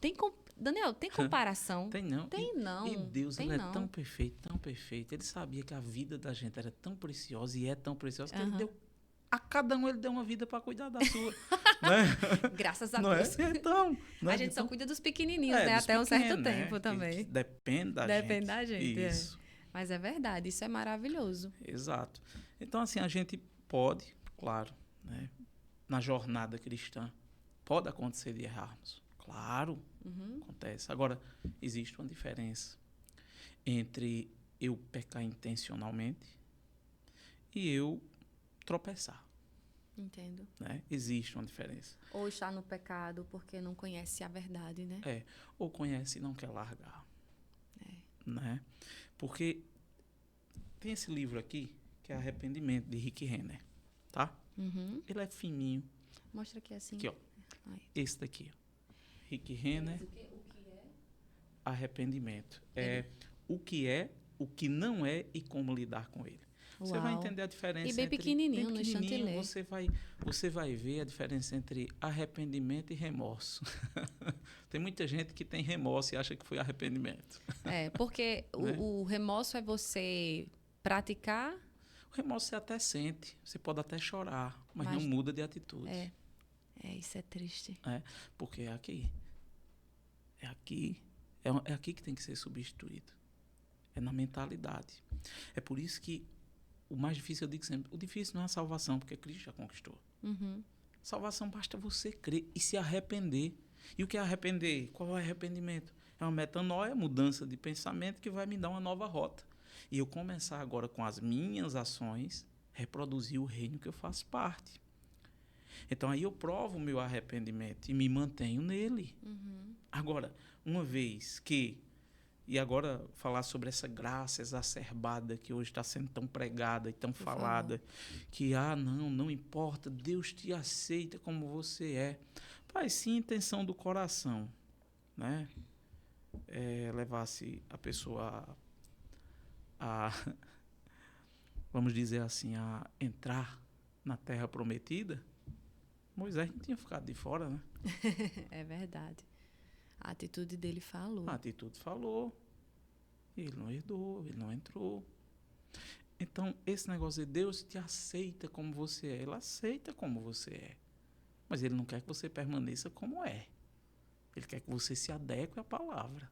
Speaker 1: Daniel, tem comparação?
Speaker 2: Tem não.
Speaker 1: Tem não.
Speaker 2: E Deus,
Speaker 1: tem
Speaker 2: ele
Speaker 1: não.
Speaker 2: é tão perfeito, tão perfeito. Ele sabia que a vida da gente era tão preciosa e é tão preciosa que ele deu A cada um ele deu uma vida para cuidar da sua. Né?
Speaker 1: Graças a
Speaker 2: Não
Speaker 1: Deus.
Speaker 2: é? Então,
Speaker 1: A gente só cuida dos pequenininhos, né?
Speaker 2: dos
Speaker 1: Até um certo
Speaker 2: pequenos, né?
Speaker 1: tempo também.
Speaker 2: Que depende da
Speaker 1: Depende
Speaker 2: gente.
Speaker 1: da gente.
Speaker 2: Isso.
Speaker 1: Mas é verdade, isso é maravilhoso.
Speaker 2: Exato. Então, assim, a gente pode, claro, né? Na jornada cristã, pode acontecer de errarmos. Claro, acontece. Agora, existe uma diferença entre eu pecar intencionalmente e eu tropeçar.
Speaker 1: Entendo.
Speaker 2: Né? Existe uma diferença.
Speaker 1: Ou está no pecado porque não conhece a verdade, né?
Speaker 2: Ou conhece e não quer largar.
Speaker 1: É.
Speaker 2: Né? Porque tem esse livro aqui, que é Arrependimento, de Rick Renner. Tá?
Speaker 1: Uhum.
Speaker 2: Ele é fininho.
Speaker 1: Mostra aqui assim.
Speaker 2: Aqui, ó.
Speaker 1: Ai.
Speaker 2: Esse daqui, ó. Rick Renner.
Speaker 1: O que é?
Speaker 2: Arrependimento. O que não é e como lidar com ele. Você vai entender a diferença.
Speaker 1: E bem pequenininho, no chantilly.
Speaker 2: Você vai ver a diferença entre arrependimento e remorso. Tem muita gente que tem remorso e acha que foi arrependimento.
Speaker 1: Porque
Speaker 2: Né?
Speaker 1: o remorso é você praticar.
Speaker 2: O remorso você até sente, você pode até chorar, mas não muda de atitude.
Speaker 1: Isso é triste.
Speaker 2: Porque é aqui. É aqui que tem que ser substituído. É na mentalidade. É por isso que o mais difícil, eu digo sempre, o difícil não é a salvação, porque Cristo já conquistou.
Speaker 1: Uhum.
Speaker 2: Salvação basta você crer e se arrepender. E o que é arrepender? Qual é o arrependimento? É uma metanoia, mudança de pensamento que vai me dar uma nova rota. E eu começar agora com as minhas ações, reproduzir o reino que eu faço parte. Então aí eu provo o meu arrependimento e me mantenho nele.
Speaker 1: Uhum.
Speaker 2: Agora, uma vez que... E agora falar sobre essa graça exacerbada que hoje está sendo tão pregada e tão falada, que, não importa, Deus te aceita como você é. Pai, se a intenção do coração, né, levasse a pessoa vamos dizer assim, a entrar na terra prometida, Moisés não tinha ficado de fora, né?
Speaker 1: É verdade. A atitude dele falou.
Speaker 2: A atitude falou. Ele não herdou, ele não entrou. Então, esse negócio de Deus te aceita como você é. Ele aceita como você é. Mas ele não quer que você permaneça como é. Ele quer que você se adeque à palavra.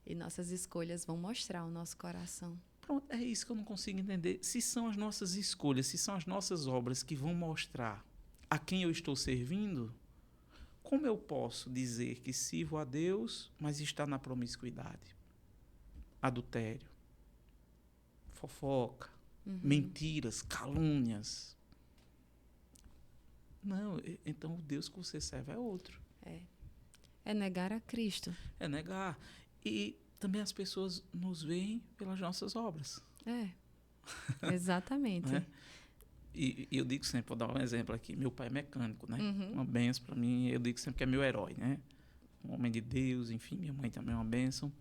Speaker 1: E nossas escolhas vão mostrar o nosso coração.
Speaker 2: Pronto, é isso que eu não consigo entender. Se são as nossas escolhas, se são as nossas obras que vão mostrar a quem eu estou servindo, como eu posso dizer que sirvo a Deus, mas está na promiscuidade? Adultério, fofoca, mentiras, calúnias. Não, então o Deus que você serve é outro.
Speaker 1: É negar a Cristo.
Speaker 2: É negar. E também as pessoas nos veem pelas nossas obras.
Speaker 1: Exatamente.
Speaker 2: Né? E eu digo sempre, vou dar um exemplo aqui, meu pai é mecânico, né? Uma benção para mim, eu digo sempre que é meu herói, né? Um homem de Deus, enfim, minha mãe também é uma benção.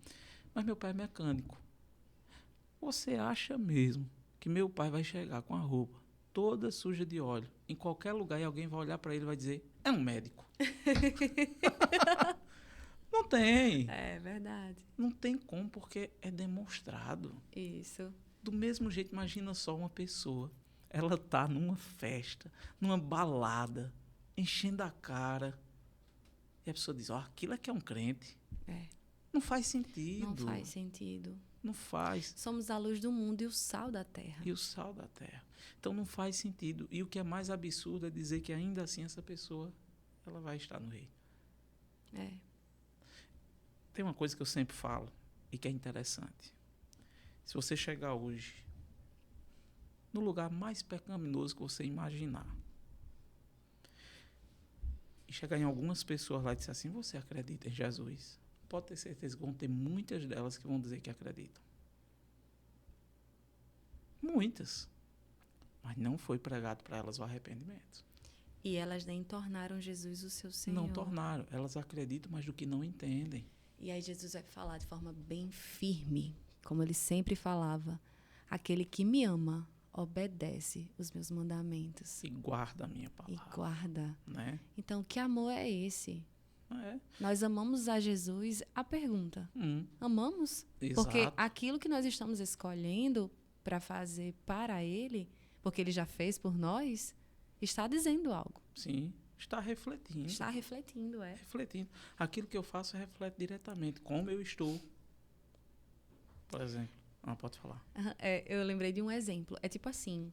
Speaker 2: Mas meu pai é mecânico. Você acha mesmo que meu pai vai chegar com a roupa toda suja de óleo em qualquer lugar e alguém vai olhar para ele e vai dizer, é um médico? Não tem.
Speaker 1: É verdade.
Speaker 2: Não tem como, porque é demonstrado.
Speaker 1: Isso.
Speaker 2: Do mesmo jeito, imagina só uma pessoa, ela tá numa festa, numa balada, enchendo a cara, e a pessoa diz, aquilo é que é um crente. Não faz sentido.
Speaker 1: Não faz sentido.
Speaker 2: Não faz.
Speaker 1: Somos a luz do mundo e o sal da terra.
Speaker 2: E o sal da terra. Então não faz sentido. E o que é mais absurdo é dizer que ainda assim essa pessoa, ela vai estar no reino. Tem uma coisa que eu sempre falo e que é interessante. Se você chegar hoje no lugar mais pecaminoso que você imaginar e chegar em algumas pessoas lá e dizer assim, você acredita em Jesus? Pode ter certeza que vão ter muitas delas que vão dizer que acreditam. Muitas. Mas não foi pregado para elas o arrependimento.
Speaker 1: E elas nem tornaram Jesus o seu Senhor.
Speaker 2: Não tornaram. Elas acreditam, mas do que não entendem.
Speaker 1: E aí Jesus vai falar de forma bem firme, como ele sempre falava. Aquele que me ama, obedece os meus mandamentos.
Speaker 2: E guarda a minha palavra.
Speaker 1: E guarda.
Speaker 2: Né?
Speaker 1: Então, que amor é esse? Nós amamos a Jesus. A pergunta, amamos?
Speaker 2: Exato.
Speaker 1: Porque aquilo que nós estamos escolhendo para fazer para Ele, porque ele já fez por nós, está dizendo algo.
Speaker 2: Sim, está refletindo.
Speaker 1: Está refletindo,
Speaker 2: Refletindo. Aquilo que eu faço reflete diretamente como eu estou. Por exemplo. Pode falar.
Speaker 1: Eu lembrei de um exemplo. É tipo assim,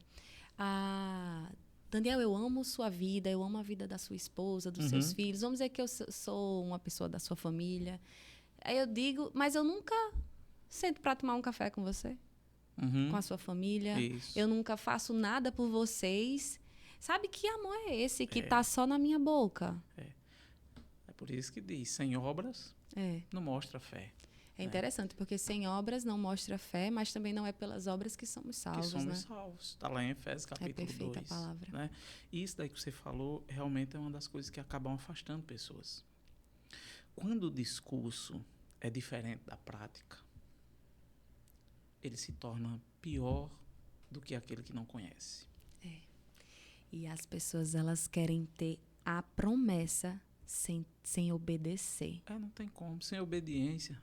Speaker 1: Daniel, eu amo sua vida, eu amo a vida da sua esposa, dos seus filhos. Vamos dizer que eu sou uma pessoa da sua família. Aí eu digo, mas eu nunca sento para tomar um café com você, com a sua família.
Speaker 2: Isso.
Speaker 1: Eu nunca faço nada por vocês. Sabe que amor é esse que tá só na minha boca?
Speaker 2: É por isso que diz, sem obras, não mostra fé.
Speaker 1: É interessante, porque sem obras não mostra fé, mas também não é pelas obras que somos salvos,
Speaker 2: que somos salvos. Está lá em Efésios, capítulo 2.
Speaker 1: É perfeita a palavra.
Speaker 2: Né? E isso daí que você falou, realmente é uma das coisas que acabam afastando pessoas. Quando o discurso é diferente da prática, ele se torna pior do que aquele que não conhece.
Speaker 1: E as pessoas, elas querem ter a promessa sem obedecer.
Speaker 2: Não tem como, sem obediência.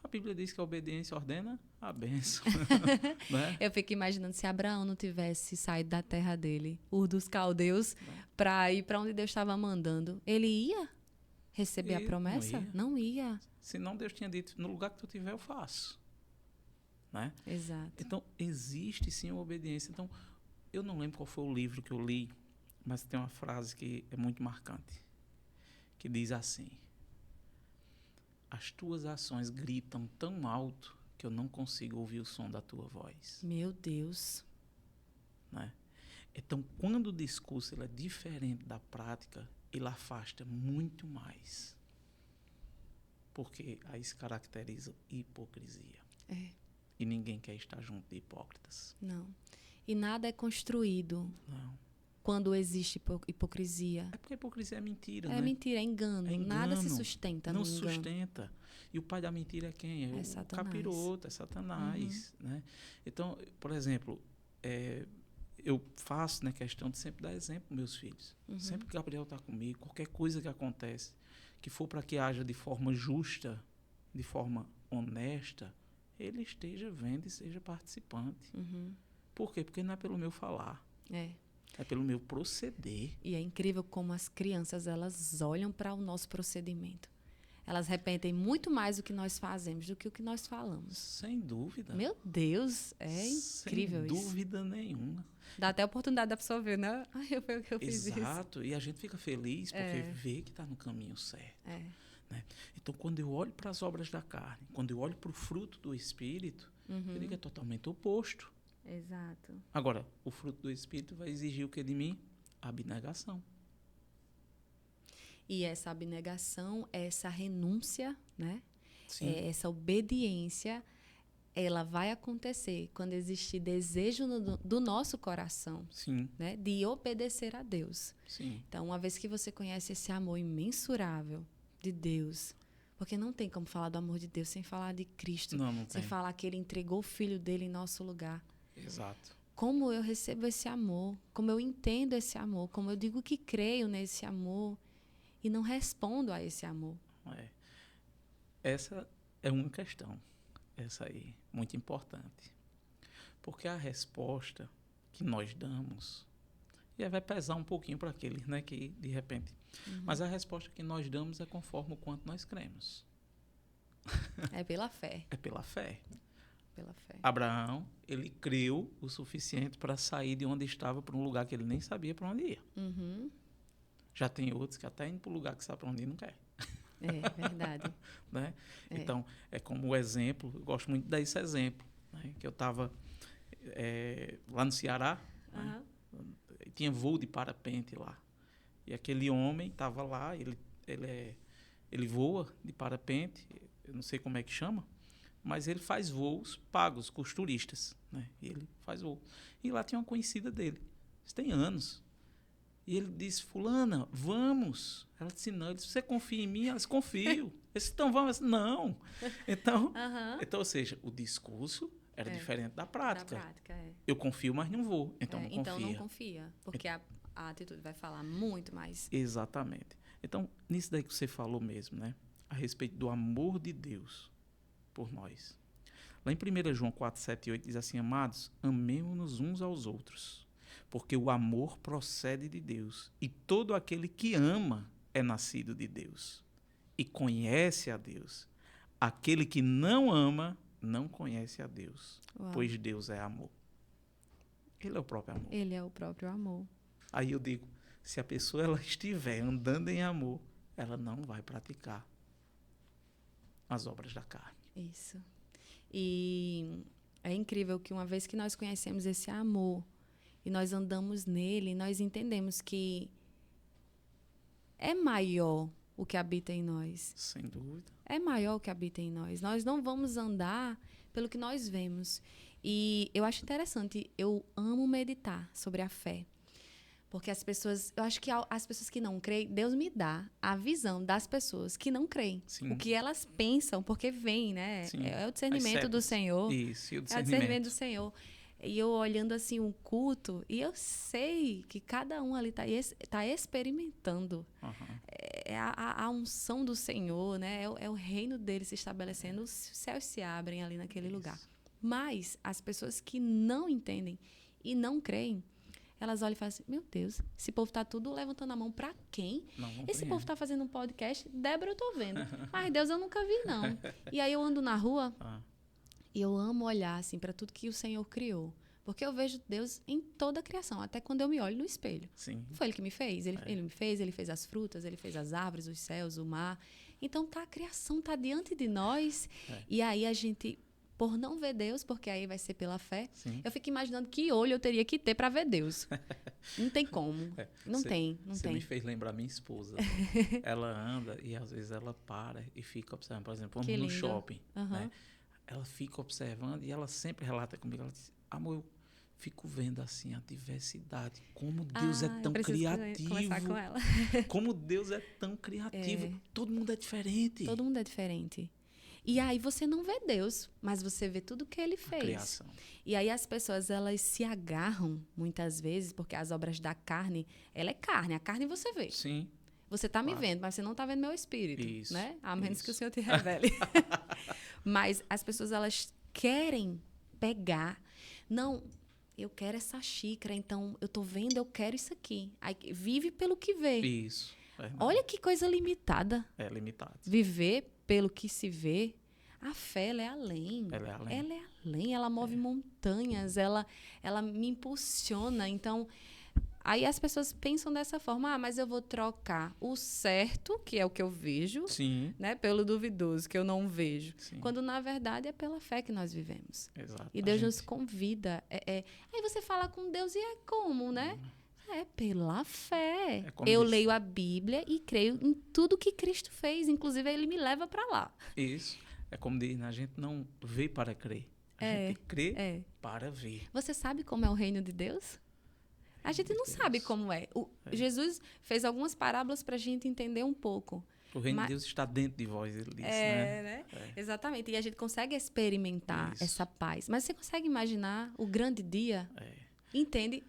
Speaker 2: A Bíblia diz que a obediência ordena a bênção. Né?
Speaker 1: Eu fico imaginando se Abraão não tivesse saído da terra dele, Ur dos Caldeus, para ir para onde Deus estava mandando. Ele ia receber a promessa? Não ia.
Speaker 2: Senão Deus tinha dito, no lugar que tu estiver, eu faço. Né?
Speaker 1: Exato.
Speaker 2: Então, existe sim uma obediência. Então, eu não lembro qual foi o livro que eu li, mas tem uma frase que é muito marcante, que diz assim: as tuas ações gritam tão alto que eu não consigo ouvir o som da tua voz.
Speaker 1: Meu Deus.
Speaker 2: Né? Então, quando o discurso ele é diferente da prática, ele afasta muito mais. Porque aí se caracteriza hipocrisia. E ninguém quer estar junto de hipócritas.
Speaker 1: Não. E nada é construído.
Speaker 2: Não.
Speaker 1: Quando existe hipocrisia.
Speaker 2: É porque a hipocrisia é mentira, né?
Speaker 1: É mentira, é engano. Nada se sustenta no engano.
Speaker 2: Não sustenta. E o pai da mentira é quem? É o
Speaker 1: Satanás.
Speaker 2: capiroto, é Satanás. Né? Então, por exemplo, eu faço questão de sempre dar exemplo para meus filhos. Sempre que Gabriel está comigo, qualquer coisa que acontece, que for para que haja de forma justa, de forma honesta, ele esteja vendo e seja participante. Por quê? Porque não é pelo meu falar. É pelo meu proceder.
Speaker 1: E é incrível como as crianças, elas olham para o nosso procedimento. Elas repetem muito mais o que nós fazemos do que o que nós falamos.
Speaker 2: Sem dúvida.
Speaker 1: Meu Deus, é incrível isso.
Speaker 2: Sem dúvida nenhuma.
Speaker 1: Dá até a oportunidade da pessoa ver, né? Foi o que eu fiz isso.
Speaker 2: Exato. E a gente fica feliz porque vê que está no caminho certo. Né? Então, quando eu olho para as obras da carne, quando eu olho para o fruto do Espírito, eu digo que é totalmente oposto.
Speaker 1: Exato.
Speaker 2: Agora, o fruto do Espírito vai exigir o que de mim? Abnegação.
Speaker 1: E essa abnegação, essa renúncia, né?
Speaker 2: Sim.
Speaker 1: Essa obediência, ela vai acontecer quando existir desejo do nosso coração,
Speaker 2: Sim.
Speaker 1: Né? De obedecer a Deus.
Speaker 2: Sim.
Speaker 1: Então, uma vez que você conhece esse amor imensurável de Deus, porque não tem como falar do amor de Deus sem falar de Cristo,
Speaker 2: não
Speaker 1: sem
Speaker 2: tem.
Speaker 1: falar que Ele entregou o Filho dele em nosso lugar.
Speaker 2: Exato.
Speaker 1: Como eu recebo esse amor, como eu entendo esse amor, como eu digo que creio nesse amor e não respondo a esse amor.
Speaker 2: Essa é uma questão, essa aí, muito importante. Porque a resposta que nós damos, e aí vai pesar um pouquinho para aqueles, né, que de repente... Mas a resposta que nós damos é conforme o quanto nós cremos.
Speaker 1: É pela fé.
Speaker 2: É pela fé.
Speaker 1: Pela fé.
Speaker 2: Abraão, ele creu o suficiente para sair de onde estava para um lugar que ele nem sabia para onde ia. Já tem outros que até indo para o lugar que sabe para onde ir não quer.
Speaker 1: É verdade.
Speaker 2: Né? Então, é como o exemplo, eu gosto muito de dar esse exemplo, né? Que eu estava lá no Ceará, né? Tinha voo de parapente lá. E aquele homem estava lá, ele voa de parapente, eu não sei como é que chama, mas ele faz voos pagos com os turistas, né? E ele faz voo. E lá tinha uma conhecida dele, isso tem anos. E ele disse, fulana, vamos. Ela disse, não. Ele disse, você confia em mim? Ela disse, confio. Ele disse, então vamos. Disse, não. Então, ou seja, o discurso era diferente da prática.
Speaker 1: Da prática,
Speaker 2: Eu confio, mas não vou. Então não confia.
Speaker 1: Então não confia, porque a atitude vai falar muito mais.
Speaker 2: Exatamente. Então, nisso daí que você falou mesmo, né? A respeito do amor de Deus por nós. Lá em 1 João 4, 7 e 8 diz assim, amados, amemo-nos uns aos outros. Porque o amor procede de Deus. E todo aquele que ama é nascido de Deus e conhece a Deus. Aquele que não ama não conhece a Deus,
Speaker 1: Uau.
Speaker 2: pois Deus é amor. Ele é o próprio amor.
Speaker 1: Ele é o próprio amor.
Speaker 2: Aí eu digo, se a pessoa ela estiver andando em amor, ela não vai praticar as obras da carne.
Speaker 1: Isso. E é incrível que uma vez que nós conhecemos esse amor e nós andamos nele, nós entendemos que é maior o que habita em nós.
Speaker 2: Sem dúvida.
Speaker 1: É maior o que habita em nós. Nós não vamos andar pelo que nós vemos. E eu acho interessante, eu amo meditar sobre a fé. Porque as pessoas, eu acho que as pessoas que não creem, Deus me dá a visão das pessoas que não creem.
Speaker 2: Sim.
Speaker 1: O que elas pensam, porque vem, né?
Speaker 2: Sim.
Speaker 1: É o discernimento do Senhor.
Speaker 2: Isso, e o
Speaker 1: É o
Speaker 2: discernimento.
Speaker 1: discernimento do Senhor. E eu olhando assim um culto, e eu sei que cada um ali tá experimentando.
Speaker 2: Uhum.
Speaker 1: É a unção do Senhor, né? É o reino dele se estabelecendo, os céus se abrem ali naquele lugar. Mas as pessoas que não entendem e não creem, elas olham e falam assim, meu Deus, esse povo tá tudo levantando a mão pra quem? Esse povo tá fazendo um podcast, Débora eu tô vendo, mas Deus eu nunca vi não. E aí eu ando na rua e eu amo olhar assim para tudo que o Senhor criou. Porque eu vejo Deus em toda a criação, até quando eu me olho no espelho.
Speaker 2: Sim.
Speaker 1: Foi Ele que me fez. Ele me fez, Ele fez as frutas, Ele fez as árvores, os céus, o mar. Então, a criação está diante de nós. E aí a gente, por não ver Deus, porque aí vai ser pela fé, eu fico imaginando que olho eu teria que ter para ver Deus. Não tem como. Não tem.
Speaker 2: Você me fez lembrar minha esposa. Ela anda e às vezes ela para e fica observando. Por exemplo, vamos no shopping. Né? Ela fica observando e ela sempre relata comigo. Ela diz, amor, eu fico vendo assim a diversidade. Como Deus é tão criativo.
Speaker 1: Conversar com ela.
Speaker 2: Como Deus é tão criativo. Todo mundo é diferente.
Speaker 1: Todo mundo é diferente. E aí você não vê Deus, mas você vê tudo que Ele fez.
Speaker 2: A criação.
Speaker 1: E aí as pessoas, elas se agarram muitas vezes, porque as obras da carne, ela é carne. A carne você vê.
Speaker 2: Sim.
Speaker 1: Você está me vendo, mas você não está vendo meu espírito.
Speaker 2: Isso.
Speaker 1: Né? A menos que o Senhor te revele. Mas as pessoas, elas querem pegar. Não, eu quero essa xícara, então eu tô vendo, eu quero isso aqui. Aí, vive pelo que vê.
Speaker 2: Isso.
Speaker 1: Olha que coisa limitada.
Speaker 2: É limitado.
Speaker 1: Viver pelo que se vê. A fé, ela é além.
Speaker 2: Ela é além.
Speaker 1: Ela é além, ela move montanhas, ela me impulsiona. Então, aí as pessoas pensam dessa forma, mas eu vou trocar o certo, que é o que eu vejo, né, pelo duvidoso, que eu não vejo.
Speaker 2: Sim.
Speaker 1: Quando, na verdade, é pela fé que nós vivemos.
Speaker 2: Exato.
Speaker 1: E Deus nos convida. Aí você fala com Deus e é como, né? É pela fé. Eu leio a Bíblia e creio em tudo que Cristo fez. Inclusive, Ele me leva para lá.
Speaker 2: Isso. É como diz, a gente não vê para crer. A gente crê para ver.
Speaker 1: Você sabe como é o reino de Deus? A gente não sabe como é. Jesus fez algumas parábolas para a gente entender um pouco.
Speaker 2: O reino de Deus está dentro de vós, ele disse, né?
Speaker 1: Exatamente. E a gente consegue experimentar essa paz. Mas você consegue imaginar o grande dia? Entende?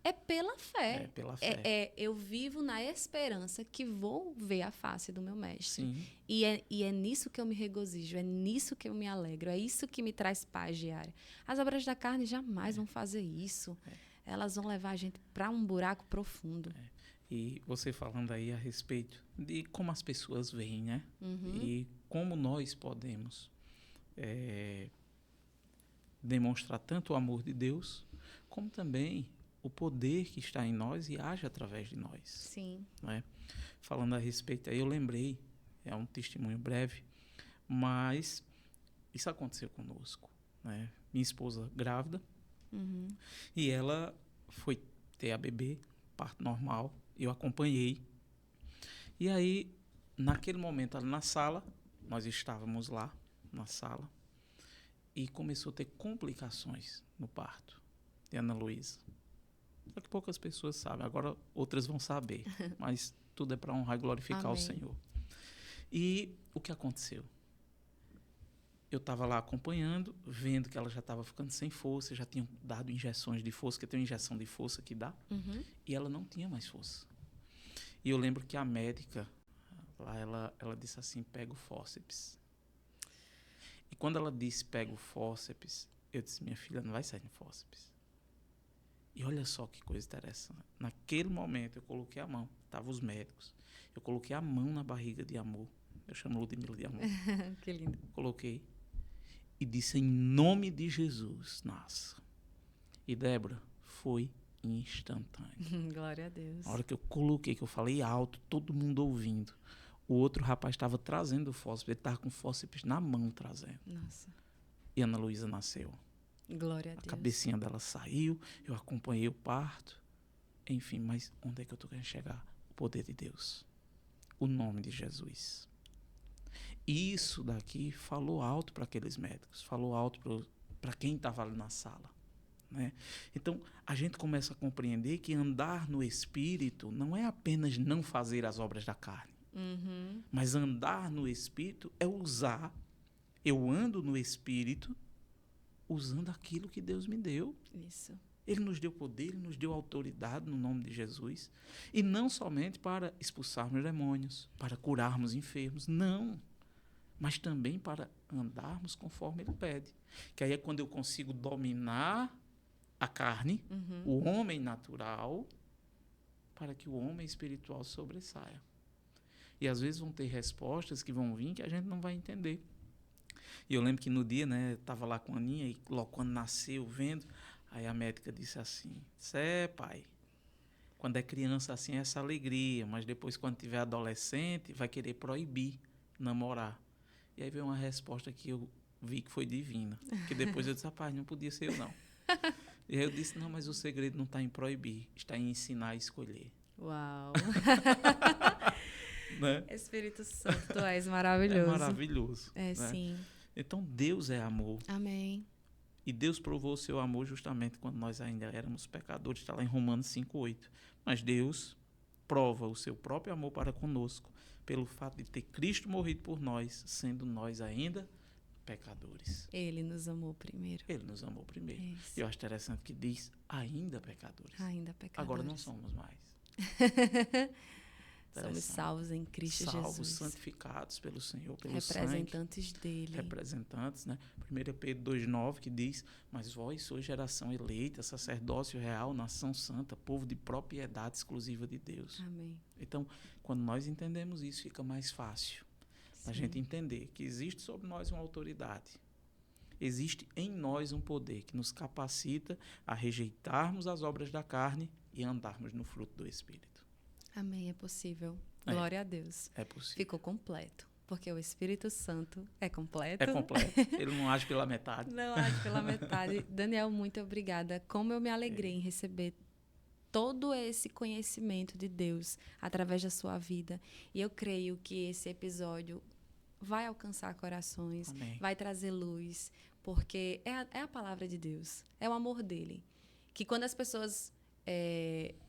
Speaker 1: É pela fé.
Speaker 2: É pela fé.
Speaker 1: Eu vivo na esperança que vou ver a face do meu mestre.
Speaker 2: Sim.
Speaker 1: E é nisso que eu me regozijo, é nisso que eu me alegro, é isso que me traz paz diária. As obras da carne jamais vão fazer isso. Elas vão levar a gente para um buraco profundo.
Speaker 2: E você falando aí a respeito de como as pessoas veem, né? E como nós podemos demonstrar tanto o amor de Deus, como também o poder que está em nós e age através de nós.
Speaker 1: Sim.
Speaker 2: Né? Falando a respeito aí, eu lembrei, é um testemunho breve, mas isso aconteceu conosco. Né? Minha esposa grávida, e ela foi ter a bebê, parto normal, eu acompanhei. E aí, naquele momento, ali na sala, nós estávamos lá, na sala, e começou a ter complicações no parto de Ana Luísa. Só que poucas pessoas sabem, agora outras vão saber, mas tudo é para honrar e glorificar o Senhor. E o que aconteceu? Eu estava lá acompanhando, vendo que ela já estava ficando sem força, já tinham dado injeções de força, que tem uma injeção de força que dá, e ela não tinha mais força. E eu lembro que a médica, lá ela disse assim, pega o fórceps. E quando ela disse, pega o fórceps, eu disse, minha filha, não vai sair no fórceps. E olha só que coisa interessante. Naquele momento, eu coloquei a mão. Estavam os médicos. Eu coloquei a mão na barriga de Amor. Eu chamo Ludmila de Amor.
Speaker 1: Que lindo.
Speaker 2: Coloquei. E disse, em nome de Jesus, nasça. E Débora, foi instantâneo.
Speaker 1: Glória a Deus.
Speaker 2: Na hora que eu coloquei, que eu falei alto, todo mundo ouvindo. O outro rapaz estava trazendo o fósforo. Ele estava com o fósforo na mão trazendo.
Speaker 1: Nossa.
Speaker 2: E Ana Luísa nasceu.
Speaker 1: Glória a Deus.
Speaker 2: A cabecinha dela saiu, eu acompanhei o parto. Enfim, mas onde é que eu estou querendo chegar? O poder de Deus. O nome de Jesus. Isso daqui falou alto para aqueles médicos, falou alto para quem estava ali na sala. Né? Então, a gente começa a compreender que andar no Espírito não é apenas não fazer as obras da carne. Mas andar no Espírito é usar. Eu ando no Espírito usando aquilo que Deus me deu.
Speaker 1: Isso.
Speaker 2: Ele nos deu poder, Ele nos deu autoridade no nome de Jesus. E não somente para expulsarmos demônios, para curarmos enfermos, não. Mas também para andarmos conforme Ele pede. Que aí é quando eu consigo dominar a carne, o homem natural, para que o homem espiritual sobressaia. E às vezes vão ter respostas que vão vir que a gente não vai entender. E eu lembro que no dia, né, eu estava lá com a Aninha e logo quando nasceu, vendo, aí a médica disse assim, pai, quando é criança assim é essa alegria, mas depois quando tiver adolescente vai querer proibir namorar. E aí veio uma resposta que eu vi que foi divina, que depois eu disse, rapaz, não podia ser eu não. E aí eu disse, não, mas o segredo não está em proibir, está em ensinar a escolher.
Speaker 1: Uau!
Speaker 2: Né?
Speaker 1: Espírito Santo, tu és maravilhoso.
Speaker 2: É maravilhoso.
Speaker 1: É,
Speaker 2: né?
Speaker 1: sim.
Speaker 2: Então, Deus é amor.
Speaker 1: Amém.
Speaker 2: E Deus provou o seu amor justamente quando nós ainda éramos pecadores. Está lá em Romanos 5,8. Mas Deus prova o seu próprio amor para conosco pelo fato de ter Cristo morrido por nós, sendo nós ainda pecadores.
Speaker 1: Ele nos amou primeiro.
Speaker 2: Ele nos amou primeiro.
Speaker 1: Isso.
Speaker 2: E eu acho interessante que diz ainda pecadores.
Speaker 1: Ainda pecadores.
Speaker 2: Agora não somos mais.
Speaker 1: Somos salvos em Cristo
Speaker 2: salvos,
Speaker 1: Jesus.
Speaker 2: santificados pelo Senhor, pelo
Speaker 1: representantes
Speaker 2: sangue.
Speaker 1: dele.
Speaker 2: Representantes, né? 1 Pedro 2,9 que diz, mas vós sois geração eleita, sacerdócio real, nação santa, povo de propriedade exclusiva de Deus.
Speaker 1: Amém.
Speaker 2: Então, quando nós entendemos isso, fica mais fácil a gente entender que existe sobre nós uma autoridade. Existe em nós um poder que nos capacita a rejeitarmos as obras da carne e andarmos no fruto do Espírito.
Speaker 1: Amém, é possível. Glória a Deus.
Speaker 2: É possível.
Speaker 1: Ficou completo, porque o Espírito Santo é completo.
Speaker 2: É completo. Ele não age pela metade.
Speaker 1: Não age pela metade. Daniel, muito obrigada. Como eu me alegrei em receber todo esse conhecimento de Deus através da sua vida. E eu creio que esse episódio vai alcançar corações,
Speaker 2: Amém.
Speaker 1: vai trazer luz, porque é a palavra de Deus, é o amor dele. Que quando as pessoas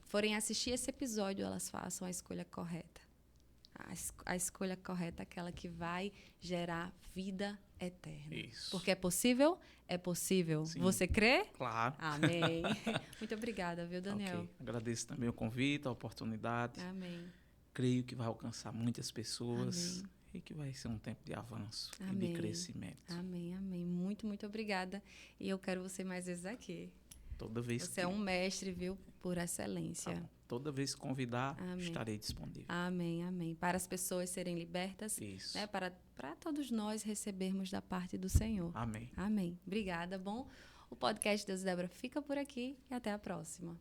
Speaker 1: forem assistir esse episódio, elas façam a escolha correta. A escolha correta é aquela que vai gerar vida eterna.
Speaker 2: Isso.
Speaker 1: Porque é possível? É possível.
Speaker 2: Sim.
Speaker 1: Você crê?
Speaker 2: Claro.
Speaker 1: Amém. Muito obrigada, viu, Daniel?
Speaker 2: Okay. Agradeço também o convite, a oportunidade.
Speaker 1: Amém.
Speaker 2: Creio que vai alcançar muitas pessoas.
Speaker 1: Amém.
Speaker 2: E que vai ser um tempo de avanço
Speaker 1: Amém.
Speaker 2: e de crescimento.
Speaker 1: Amém, amém. Muito, muito obrigada. E eu quero você mais vezes aqui.
Speaker 2: Toda vez
Speaker 1: Você é um mestre, viu? Por excelência.
Speaker 2: Tá, toda vez que convidar,
Speaker 1: Amém.
Speaker 2: estarei disponível.
Speaker 1: Amém, amém. Para as pessoas serem libertas,
Speaker 2: Isso.
Speaker 1: né? Para todos nós recebermos da parte do Senhor.
Speaker 2: Amém.
Speaker 1: Amém. Obrigada. Bom, o podcast Deus e Débora fica por aqui e até a próxima.